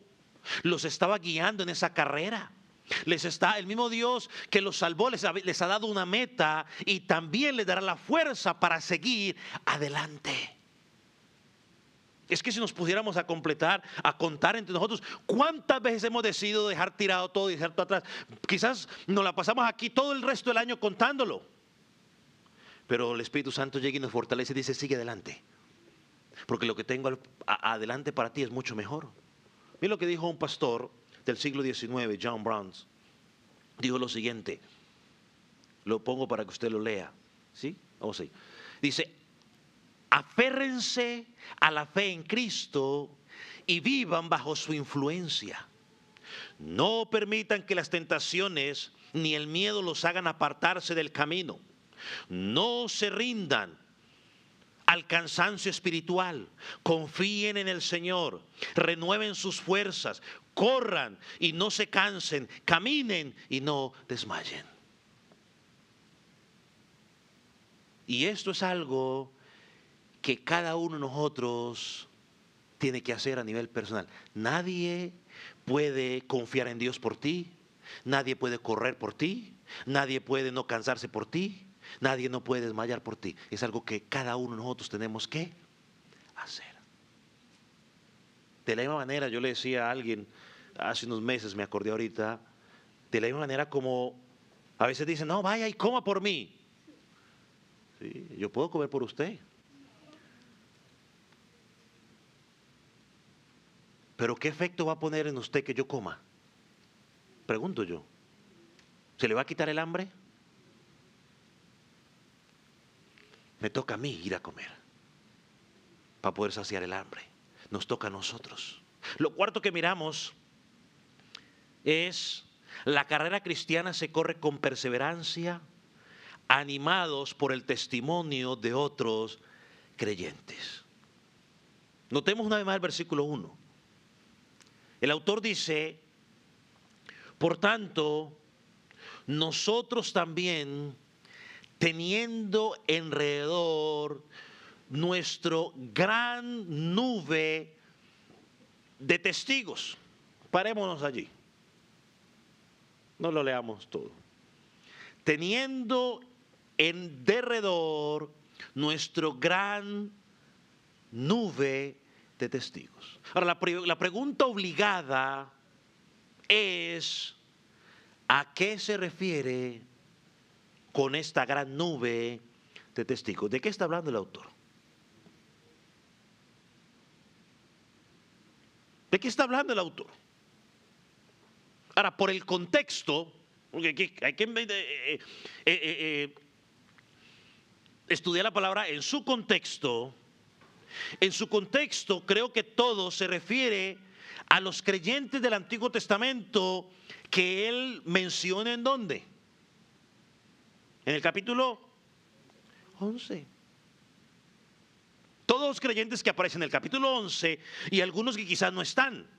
los estaba guiando en esa carrera. El mismo Dios que los salvó les ha dado una meta y también les dará la fuerza para seguir adelante. Es que si nos pudiéramos a contar entre nosotros, ¿cuántas veces hemos decidido dejar tirado todo y dejar todo atrás? Quizás nos la pasamos aquí todo el resto del año contándolo. Pero el Espíritu Santo llega y nos fortalece y dice, sigue adelante. Porque lo que tengo adelante para ti es mucho mejor. Mira lo que dijo un pastor del siglo XIX, John Browns. Dijo lo siguiente. Lo pongo para que usted lo lea. ¿Sí? Sí. Dice, aférrense a la fe en Cristo y vivan bajo su influencia. No permitan que las tentaciones ni el miedo los hagan apartarse del camino. No se rindan al cansancio espiritual. Confíen en el Señor, renueven sus fuerzas, corran y no se cansen, caminen y no desmayen. Y esto es algo que cada uno de nosotros tiene que hacer a nivel personal. Nadie puede confiar en Dios por ti, nadie puede correr por ti, nadie puede no cansarse por ti. Nadie no puede desmayar por ti. Es algo que cada uno de nosotros tenemos que hacer. De la misma manera, yo le decía a alguien hace unos meses, me acordé ahorita, de la misma manera como a veces dicen, no, vaya y coma por mí. Sí, yo puedo comer por usted. Pero ¿qué efecto va a poner en usted que yo coma? Pregunto yo. ¿Se le va a quitar el hambre? Me toca a mí ir a comer para poder saciar el hambre. Nos toca a nosotros. Lo cuarto que miramos es la carrera cristiana se corre con perseverancia, animados por el testimonio de otros creyentes. Notemos una vez más el versículo 1. El autor dice, por tanto, nosotros también, teniendo alrededor nuestro gran nube de testigos. Parémonos allí. No lo leamos todo. Teniendo en derredor nuestro gran nube de testigos. Ahora, la pregunta obligada es: ¿a qué se refiere con esta gran nube de testigos? ¿De qué está hablando el autor? ¿De qué está hablando el autor? Ahora, por el contexto, porque hay que estudiar la palabra en su contexto. En su contexto, creo que todo se refiere a los creyentes del Antiguo Testamento que él menciona. ¿En dónde? En el capítulo 11. Todos los creyentes que aparecen en el capítulo 11 y algunos que quizás no están,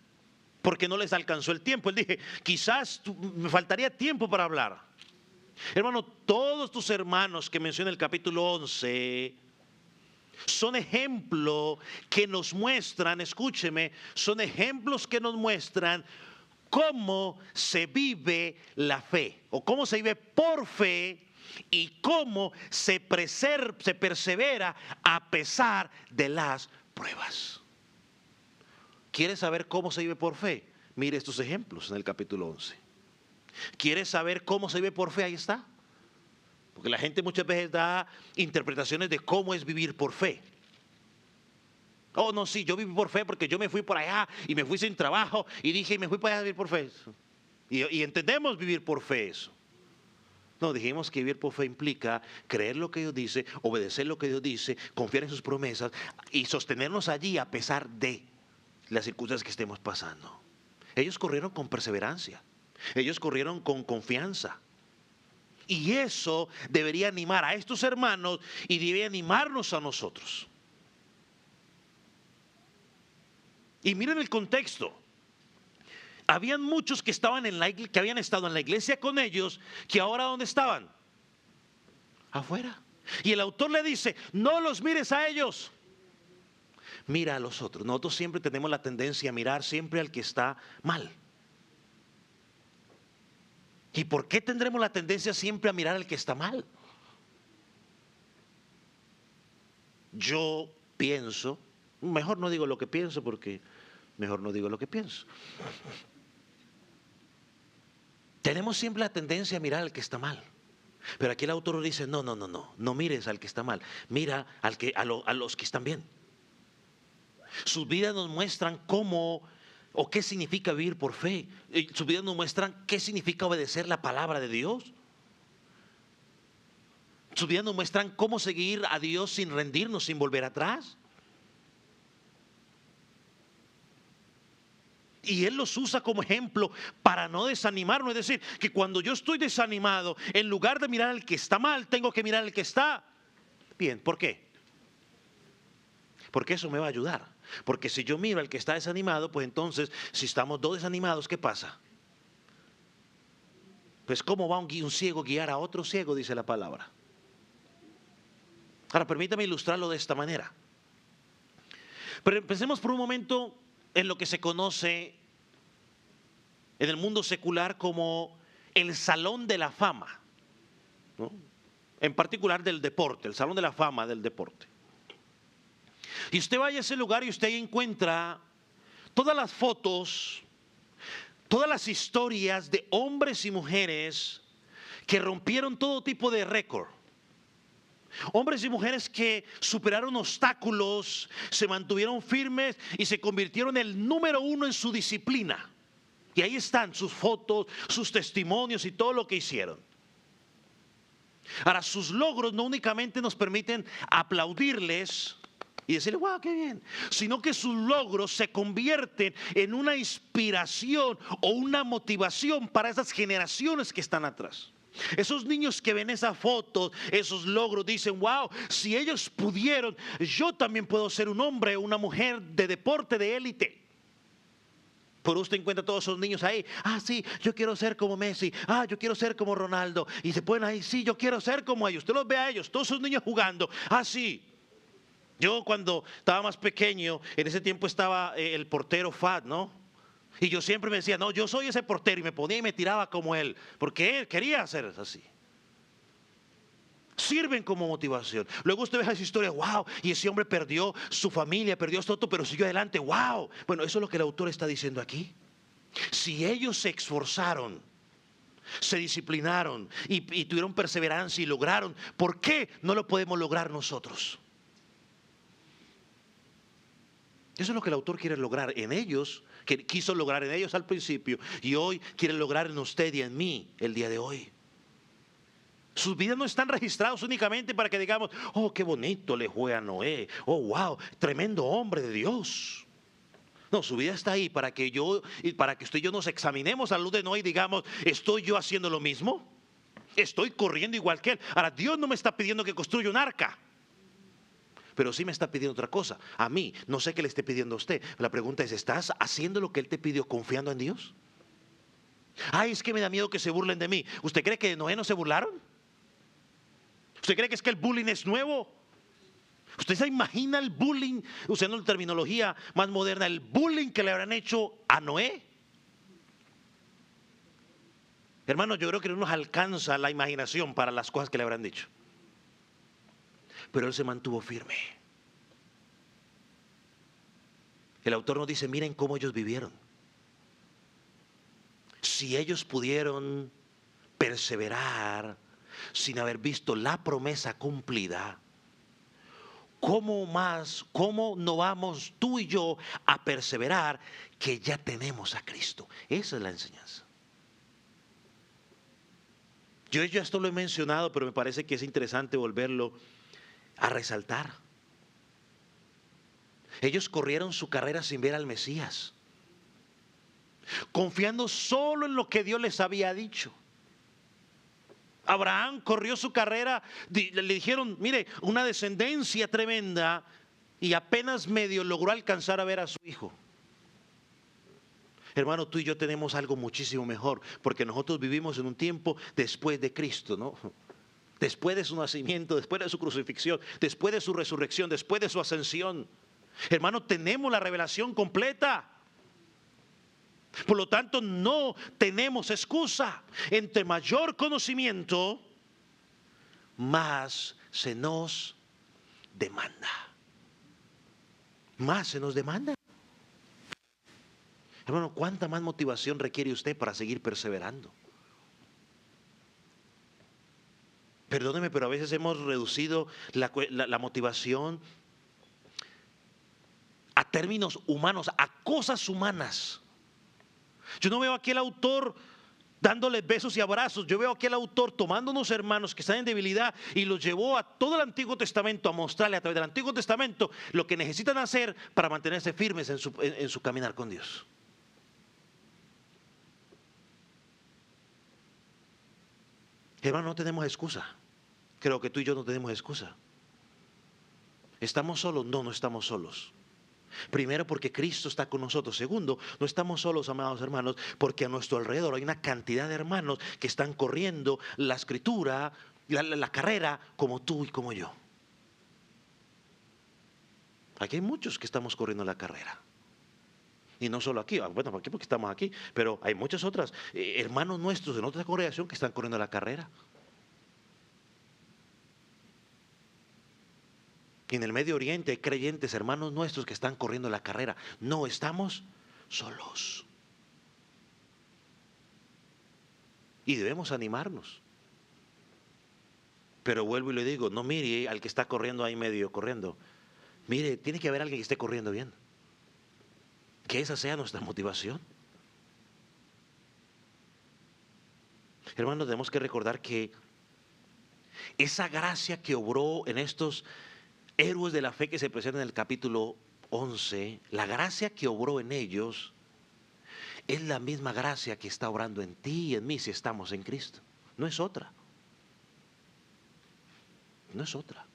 porque no les alcanzó el tiempo. Él dije, quizás me faltaría tiempo para hablar. Hermano, todos tus hermanos que menciona el capítulo 11 son ejemplos que nos muestran, escúcheme, son ejemplos que nos muestran cómo se vive la fe, o cómo se vive por fe, y cómo se persevera a pesar de las pruebas. ¿Quieres saber cómo se vive por fe? Mire estos ejemplos en el capítulo 11. ¿Quieres saber cómo se vive por fe? Ahí está. Porque la gente muchas veces da interpretaciones de cómo es vivir por fe. Oh, no, sí, yo viví por fe porque yo me fui por allá y me fui sin trabajo y dije, y me fui para allá a vivir por fe. Y entendemos vivir por fe eso. No, dijimos que vivir por fe implica creer lo que Dios dice, obedecer lo que Dios dice, confiar en sus promesas y sostenernos allí a pesar de las circunstancias que estemos pasando. Ellos corrieron con perseverancia, ellos corrieron con confianza. Y eso debería animar a estos hermanos y debe animarnos a nosotros. Y miren el contexto. Habían muchos que estaban que habían estado en la iglesia con ellos, que ahora ¿dónde estaban? Afuera. Y el autor le dice, no los mires a ellos, mira a los otros. Nosotros siempre tenemos la tendencia a mirar siempre al que está mal. ¿Y por qué tendremos la tendencia siempre a mirar al que está mal? Yo pienso, mejor no digo lo que pienso porque mejor no digo lo que pienso. Tenemos siempre la tendencia a mirar al que está mal. Pero aquí el autor dice, no mires al que está mal, mira a los que están bien. Sus vidas nos muestran cómo o qué significa vivir por fe. Sus vidas nos muestran qué significa obedecer la palabra de Dios. Sus vidas nos muestran cómo seguir a Dios sin rendirnos, sin volver atrás. Y Él los usa como ejemplo para no desanimarnos. Es decir, que cuando yo estoy desanimado, en lugar de mirar al que está mal, tengo que mirar al que está bien. ¿Por qué? Porque eso me va a ayudar. Porque si yo miro al que está desanimado, pues entonces, si estamos dos desanimados, ¿qué pasa? Pues ¿cómo va un ciego guiar a otro ciego? Dice la palabra. Ahora, permítame ilustrarlo de esta manera. Pero pensemos por un momento en lo que se conoce en el mundo secular como el Salón de la Fama, ¿no? En particular del deporte, el Salón de la Fama del deporte. Y usted vaya a ese lugar y usted encuentra todas las fotos, todas las historias de hombres y mujeres que rompieron todo tipo de récord. Hombres y mujeres que superaron obstáculos, se mantuvieron firmes y se convirtieron en el número uno en su disciplina. Y ahí están sus fotos, sus testimonios y todo lo que hicieron. Ahora, sus logros no únicamente nos permiten aplaudirles y decirle, wow, qué bien, sino que sus logros se convierten en una inspiración o una motivación para esas generaciones que están atrás. Esos niños que ven esas fotos, esos logros, dicen, wow, si ellos pudieron, yo también puedo ser un hombre o una mujer de deporte de élite. Por usted encuentra todos esos niños ahí, sí, yo quiero ser como Messi, yo quiero ser como Ronaldo, y se ponen ahí, sí, yo quiero ser como ellos. Usted los ve a ellos, todos esos niños jugando, sí. Yo cuando estaba más pequeño, en ese tiempo estaba el portero Fat, ¿no? Y yo siempre me decía, no, yo soy ese portero, y me ponía y me tiraba como él, porque él quería hacer así. Sirven como motivación. Luego usted ve esa historia, wow, y ese hombre perdió su familia, perdió esto, pero siguió adelante, wow. Bueno, eso es lo que el autor está diciendo aquí. Si ellos se esforzaron, se disciplinaron y tuvieron perseverancia y lograron, ¿por qué no lo podemos lograr nosotros? Eso es lo que el autor quiere lograr en ellos, que quiso lograr en ellos al principio, y hoy quiere lograr en usted y en mí el día de hoy. Sus vidas no están registrados únicamente para que digamos, oh, qué bonito le fue a Noé, oh, wow, tremendo hombre de Dios. No, su vida está ahí para que usted y yo nos examinemos a la luz de Noé y digamos, ¿estoy yo haciendo lo mismo? ¿Estoy corriendo igual que él? Ahora, Dios no me está pidiendo que construya un arca, pero sí me está pidiendo otra cosa. A mí, no sé qué le esté pidiendo a usted. La pregunta es, ¿estás haciendo lo que él te pidió confiando en Dios? Ay, es que me da miedo que se burlen de mí. ¿Usted cree que de Noé no se burlaron? ¿Usted cree que es que el bullying es nuevo? ¿Usted se imagina el bullying, usando la terminología más moderna, el bullying que le habrán hecho a Noé? Hermano, yo creo que no nos alcanza la imaginación para las cosas que le habrán dicho. Pero él se mantuvo firme. El autor nos dice, miren cómo ellos vivieron. Si ellos pudieron perseverar sin haber visto la promesa cumplida, ¿cómo no vamos tú y yo a perseverar que ya tenemos a Cristo? Esa es la enseñanza. Yo ya esto lo he mencionado, pero me parece que es interesante volverlo a resaltar. Ellos corrieron su carrera sin ver al Mesías, confiando solo en lo que Dios les había dicho. Abraham corrió su carrera, le dijeron, mire, una descendencia tremenda, y apenas medio logró alcanzar a ver a su hijo. Hermano, tú y yo tenemos algo muchísimo mejor, porque nosotros vivimos en un tiempo después de Cristo, ¿no? Después de su nacimiento, después de su crucifixión, después de su resurrección, después de su ascensión. Hermano, tenemos la revelación completa. Por lo tanto, no tenemos excusa. Entre mayor conocimiento, más se nos demanda. Más se nos demanda. Hermano, ¿cuánta más motivación requiere usted para seguir perseverando? Perdóneme, pero a veces hemos reducido la motivación a términos humanos, a cosas humanas. Yo no veo aquí al autor dándoles besos y abrazos. Yo veo aquí al autor tomando unos hermanos que están en debilidad y los llevó a todo el Antiguo Testamento a mostrarle a través del Antiguo Testamento lo que necesitan hacer para mantenerse firmes en su caminar con Dios. Hermano, no tenemos excusa. Creo que tú y yo no tenemos excusa. ¿Estamos solos? No, no estamos solos. Primero, porque Cristo está con nosotros. Segundo, no estamos solos, amados hermanos, porque a nuestro alrededor hay una cantidad de hermanos que están corriendo la escritura, la carrera, como tú y como yo. Aquí hay muchos que estamos corriendo la carrera. Y no solo aquí, bueno, aquí porque estamos aquí, pero hay muchas otras hermanos nuestros en otra congregación que están corriendo la carrera. Y en el Medio Oriente hay creyentes, hermanos nuestros, que están corriendo la carrera. No estamos solos. Y debemos animarnos. Pero vuelvo y le digo, no mire al que está corriendo ahí medio corriendo. Mire, tiene que haber alguien que esté corriendo bien. Que esa sea nuestra motivación. Hermanos, tenemos que recordar que esa gracia que obró en estos héroes de la fe que se presentan en el capítulo 11, la gracia que obró en ellos es la misma gracia que está obrando en ti y en mí si estamos en Cristo. No es otra. No es otra.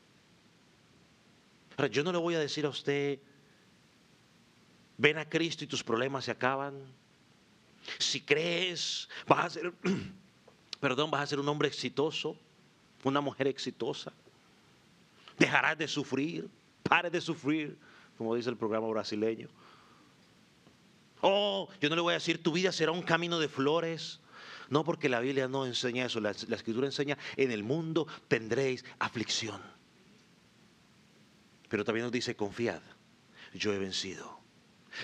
Ahora, yo no le voy a decir a usted, ven a Cristo y tus problemas se acaban. Si crees, vas a ser un hombre exitoso, una mujer exitosa. Dejarás de sufrir, pares de sufrir, como dice el programa brasileño. Oh, yo no le voy a decir tu vida será un camino de flores. No, porque la Biblia no enseña eso. La Escritura enseña, en el mundo tendréis aflicción. Pero también nos dice, confiad, yo he vencido.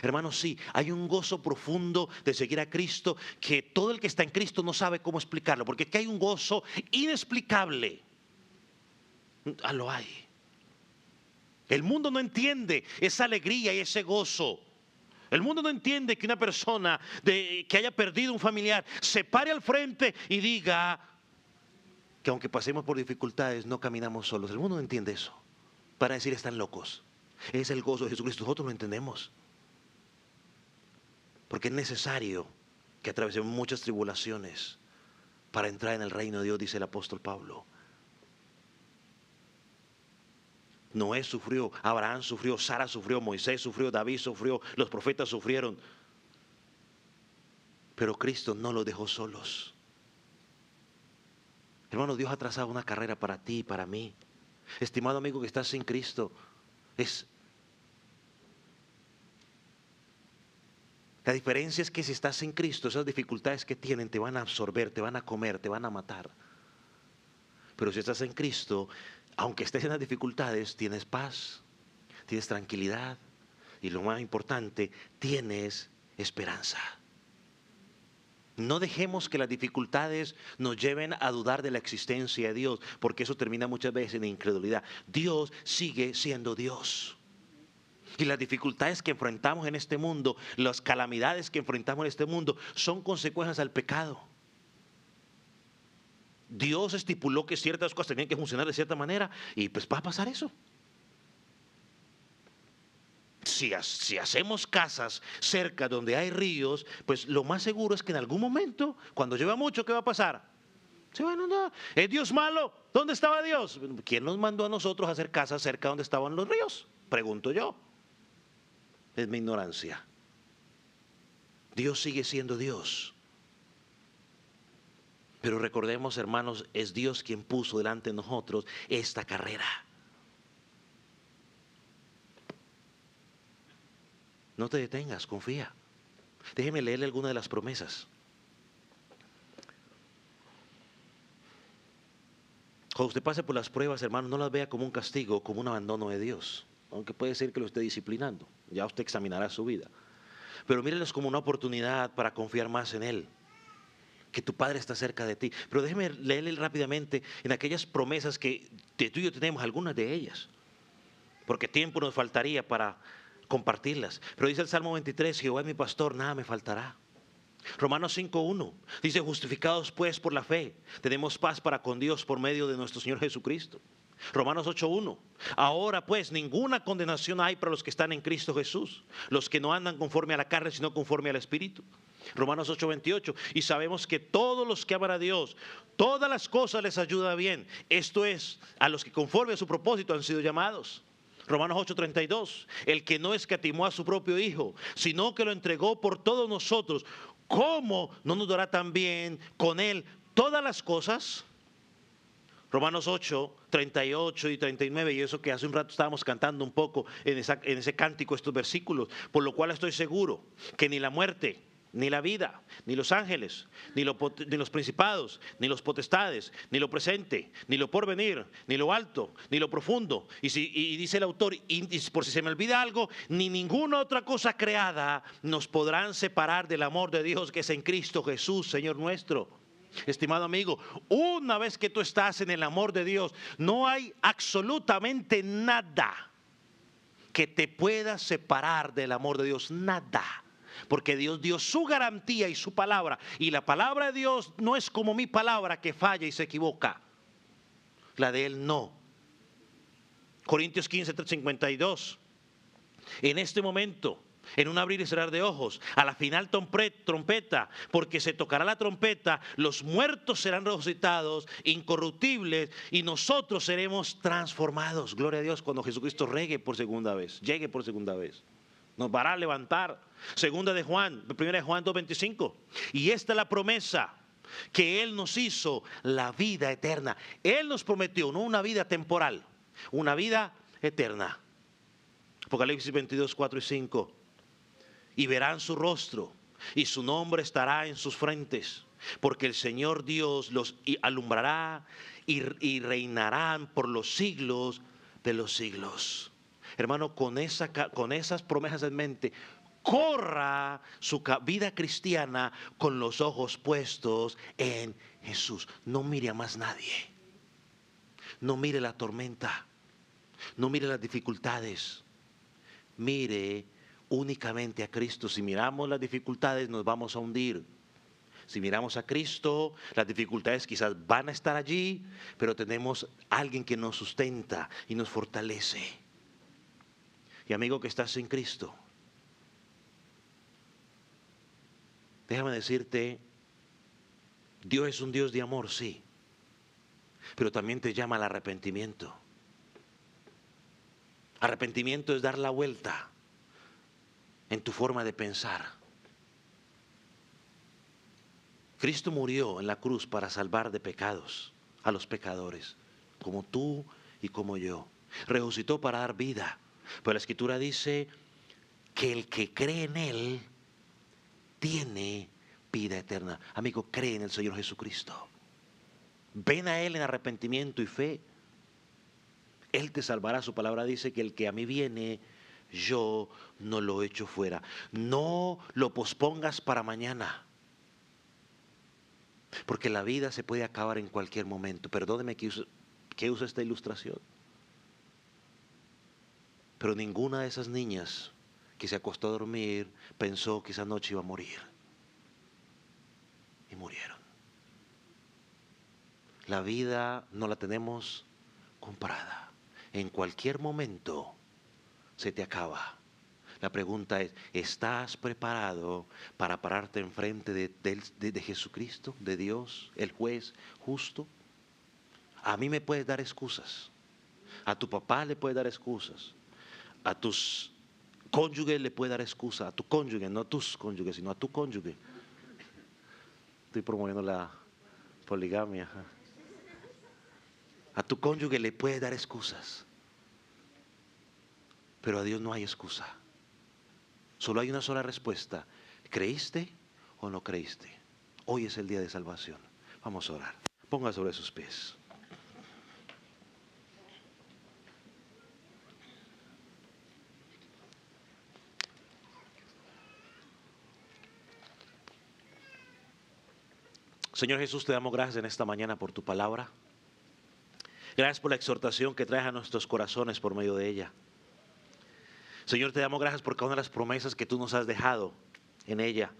Hermanos, sí, hay un gozo profundo de seguir a Cristo que todo el que está en Cristo no sabe cómo explicarlo, porque es que hay un gozo inexplicable. Lo hay. El mundo no entiende esa alegría y ese gozo. El mundo no entiende que una persona que haya perdido un familiar se pare al frente y diga que aunque pasemos por dificultades no caminamos solos. El mundo no entiende eso. Para decir están locos. Es el gozo de Jesucristo. Nosotros lo entendemos. Porque es necesario que atravesemos muchas tribulaciones para entrar en el reino de Dios, dice el apóstol Pablo. Noé sufrió, Abraham sufrió, Sara sufrió, Moisés sufrió, David sufrió, los profetas sufrieron. Pero Cristo no los dejó solos. Hermano, Dios ha trazado una carrera para ti y para mí. Estimado amigo que estás sin Cristo, la diferencia es que si estás sin Cristo, esas dificultades que tienen te van a absorber, te van a comer, te van a matar. Pero si estás en Cristo, aunque estés en las dificultades, tienes paz, tienes tranquilidad y lo más importante, tienes esperanza. No dejemos que las dificultades nos lleven a dudar de la existencia de Dios, porque eso termina muchas veces en incredulidad. Dios sigue siendo Dios. Y las dificultades que enfrentamos en este mundo, las calamidades que enfrentamos en este mundo, son consecuencias al pecado. Dios estipuló que ciertas cosas tenían que funcionar de cierta manera y pues va a pasar eso. Si hacemos casas cerca donde hay ríos, pues lo más seguro es que en algún momento, cuando llueva mucho, ¿qué va a pasar? Se va a inundar. ¿Es Dios malo? ¿Dónde estaba Dios? ¿Quién nos mandó a nosotros a hacer casas cerca donde estaban los ríos? Pregunto yo. Es mi ignorancia. Dios sigue siendo Dios. Pero recordemos, hermanos, es Dios quien puso delante de nosotros esta carrera. No te detengas, confía. Déjeme leerle alguna de las promesas. Cuando usted pase por las pruebas, hermano, no las vea como un castigo, como un abandono de Dios. Aunque puede ser que lo esté disciplinando. Ya usted examinará su vida. Pero mírelos como una oportunidad para confiar más en Él. Que tu Padre está cerca de ti. Pero déjeme leerle rápidamente en aquellas promesas que tú y yo tenemos, algunas de ellas. Porque tiempo nos faltaría para compartirlas. Pero dice el Salmo 23, Jehová es mi pastor, nada me faltará. Romanos 5:1 dice, justificados pues por la fe, tenemos paz para con Dios por medio de nuestro Señor Jesucristo. Romanos 8:1, ahora pues ninguna condenación hay para los que están en Cristo Jesús, los que no andan conforme a la carne, sino conforme al Espíritu. Romanos 8:28, y sabemos que todos los que aman a Dios, todas las cosas les ayudan bien, esto es, a los que conforme a su propósito han sido llamados. Romanos 8:32, el que no escatimó a su propio Hijo, sino que lo entregó por todos nosotros, ¿cómo no nos dará también con Él todas las cosas? Romanos 8:38 y 39, y eso que hace un rato estábamos cantando un poco en ese cántico, estos versículos, por lo cual estoy seguro que ni la muerte, ni la vida, ni los ángeles, ni los principados, ni los potestades, ni lo presente, ni lo porvenir, ni lo alto, ni lo profundo. Y dice el autor, y por si se me olvida algo, ni ninguna otra cosa creada nos podrán separar del amor de Dios que es en Cristo Jesús, Señor nuestro. Estimado amigo, una vez que tú estás en el amor de Dios, no hay absolutamente nada que te pueda separar del amor de Dios, nada. Porque Dios dio su garantía y su palabra. Y la palabra de Dios no es como mi palabra que falla y se equivoca. La de Él no. Corintios 15:52. En este momento, en un abrir y cerrar de ojos, a la final trompeta, porque se tocará la trompeta, los muertos serán resucitados, incorruptibles, y nosotros seremos transformados. Gloria a Dios, cuando Jesucristo llegue por segunda vez. Nos va a levantar. Primera de Juan 2:25. Y esta es la promesa que Él nos hizo, la vida eterna. Él nos prometió, no una vida temporal, una vida eterna. Apocalipsis 22:4 y 5. y verán su rostro, y su nombre estará en sus frentes, porque el Señor Dios los alumbrará y reinarán por los siglos de los siglos. Hermano, con esas promesas en mente, corra su vida cristiana con los ojos puestos en Jesús. No mire a más nadie. No mire la tormenta. No mire las dificultades. Mire únicamente a Cristo. Si miramos las dificultades, nos vamos a hundir. Si miramos a Cristo, las dificultades quizás van a estar allí, pero tenemos a alguien que nos sustenta y nos fortalece. Y amigo que estás en Cristo, déjame decirte, Dios es un Dios de amor, sí, pero también te llama al arrepentimiento. Arrepentimiento es dar la vuelta en tu forma de pensar. Cristo murió en la cruz para salvar de pecados a los pecadores, como tú y como yo. Resucitó para dar vida, pero la Escritura dice que el que cree en Él tiene vida eterna. Amigo, cree en el Señor Jesucristo. Ven a Él en arrepentimiento y fe. Él te salvará. Su palabra dice que el que a mí viene, yo no lo echo fuera. No lo pospongas para mañana, porque la vida se puede acabar en cualquier momento. Perdóneme que use esta ilustración, pero ninguna de esas niñas que se acostó a dormir pensó que esa noche iba a morir. Y murieron. La vida no la tenemos comprada. En cualquier momento se te acaba. La pregunta es, ¿estás preparado para pararte enfrente de Jesucristo, de Dios, el juez justo? A mí me puedes dar excusas. A tu papá le puedes dar excusas. A tus cónyuges le puedes dar excusas. A tu cónyuge, no a tus cónyuges, sino a tu cónyuge. Estoy promoviendo la poligamia. A tu cónyuge le puedes dar excusas. Pero a Dios no hay excusa. Solo hay una sola respuesta. ¿Creíste o no creíste? Hoy es el día de salvación. Vamos a orar. Ponga sobre sus pies. Señor Jesús, te damos gracias en esta mañana por tu palabra. Gracias por la exhortación que traes a nuestros corazones por medio de ella. Señor, te damos gracias por cada una de las promesas que tú nos has dejado en ella.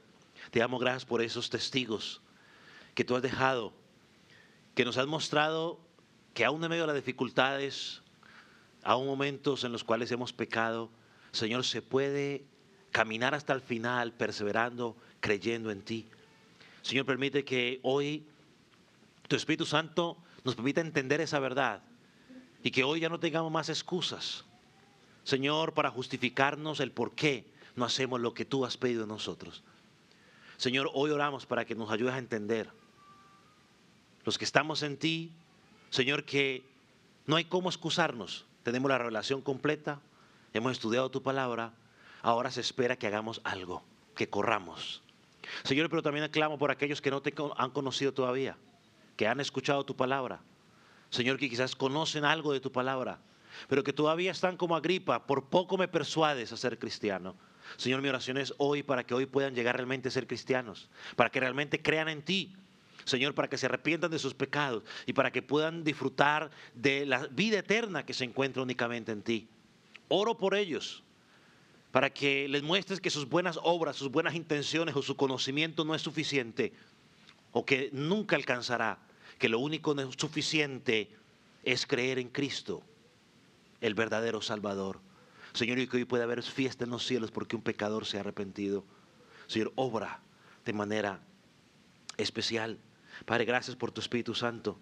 Te damos gracias por esos testigos que tú has dejado, que nos has mostrado que aún en medio de las dificultades, aún momentos en los cuales hemos pecado, Señor, se puede caminar hasta el final perseverando, creyendo en ti. Señor, permite que hoy tu Espíritu Santo nos permita entender esa verdad y que hoy ya no tengamos más excusas, Señor, para justificarnos el por qué no hacemos lo que tú has pedido de nosotros. Señor, hoy oramos para que nos ayudes a entender, los que estamos en ti, Señor, que no hay cómo excusarnos. Tenemos la revelación completa, hemos estudiado tu palabra, ahora se espera que hagamos algo, que corramos. Señor, pero también clamo por aquellos que no te han conocido todavía, que han escuchado tu palabra. Señor, que quizás conocen algo de tu palabra, pero que todavía están como Agripa, por poco me persuades a ser cristiano. Señor, mi oración es hoy para que hoy puedan llegar realmente a ser cristianos, para que realmente crean en ti. Señor, para que se arrepientan de sus pecados y para que puedan disfrutar de la vida eterna que se encuentra únicamente en ti. Oro por ellos, para que les muestres que sus buenas obras, sus buenas intenciones o su conocimiento no es suficiente, o que nunca alcanzará, que lo único suficiente es creer en Cristo, el verdadero Salvador. Señor, y que hoy pueda haber fiesta en los cielos porque un pecador se ha arrepentido. Señor, obra de manera especial. Padre, gracias por tu Espíritu Santo,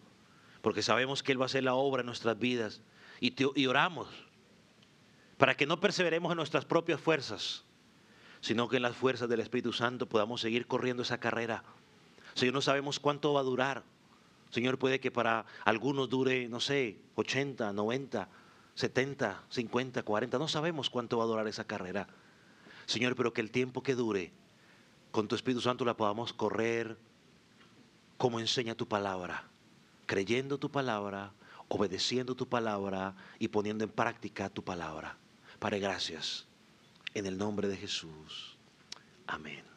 porque sabemos que Él va a hacer la obra en nuestras vidas y oramos para que no perseveremos en nuestras propias fuerzas, sino que en las fuerzas del Espíritu Santo podamos seguir corriendo esa carrera. Señor, no sabemos cuánto va a durar. Señor, puede que para algunos dure, no sé, 80, 90, 70, 50, 40. No sabemos cuánto va a durar esa carrera. Señor, pero que el tiempo que dure con tu Espíritu Santo la podamos correr como enseña tu palabra, creyendo tu palabra, obedeciendo tu palabra y poniendo en práctica tu palabra. Padre, gracias. En el nombre de Jesús. Amén.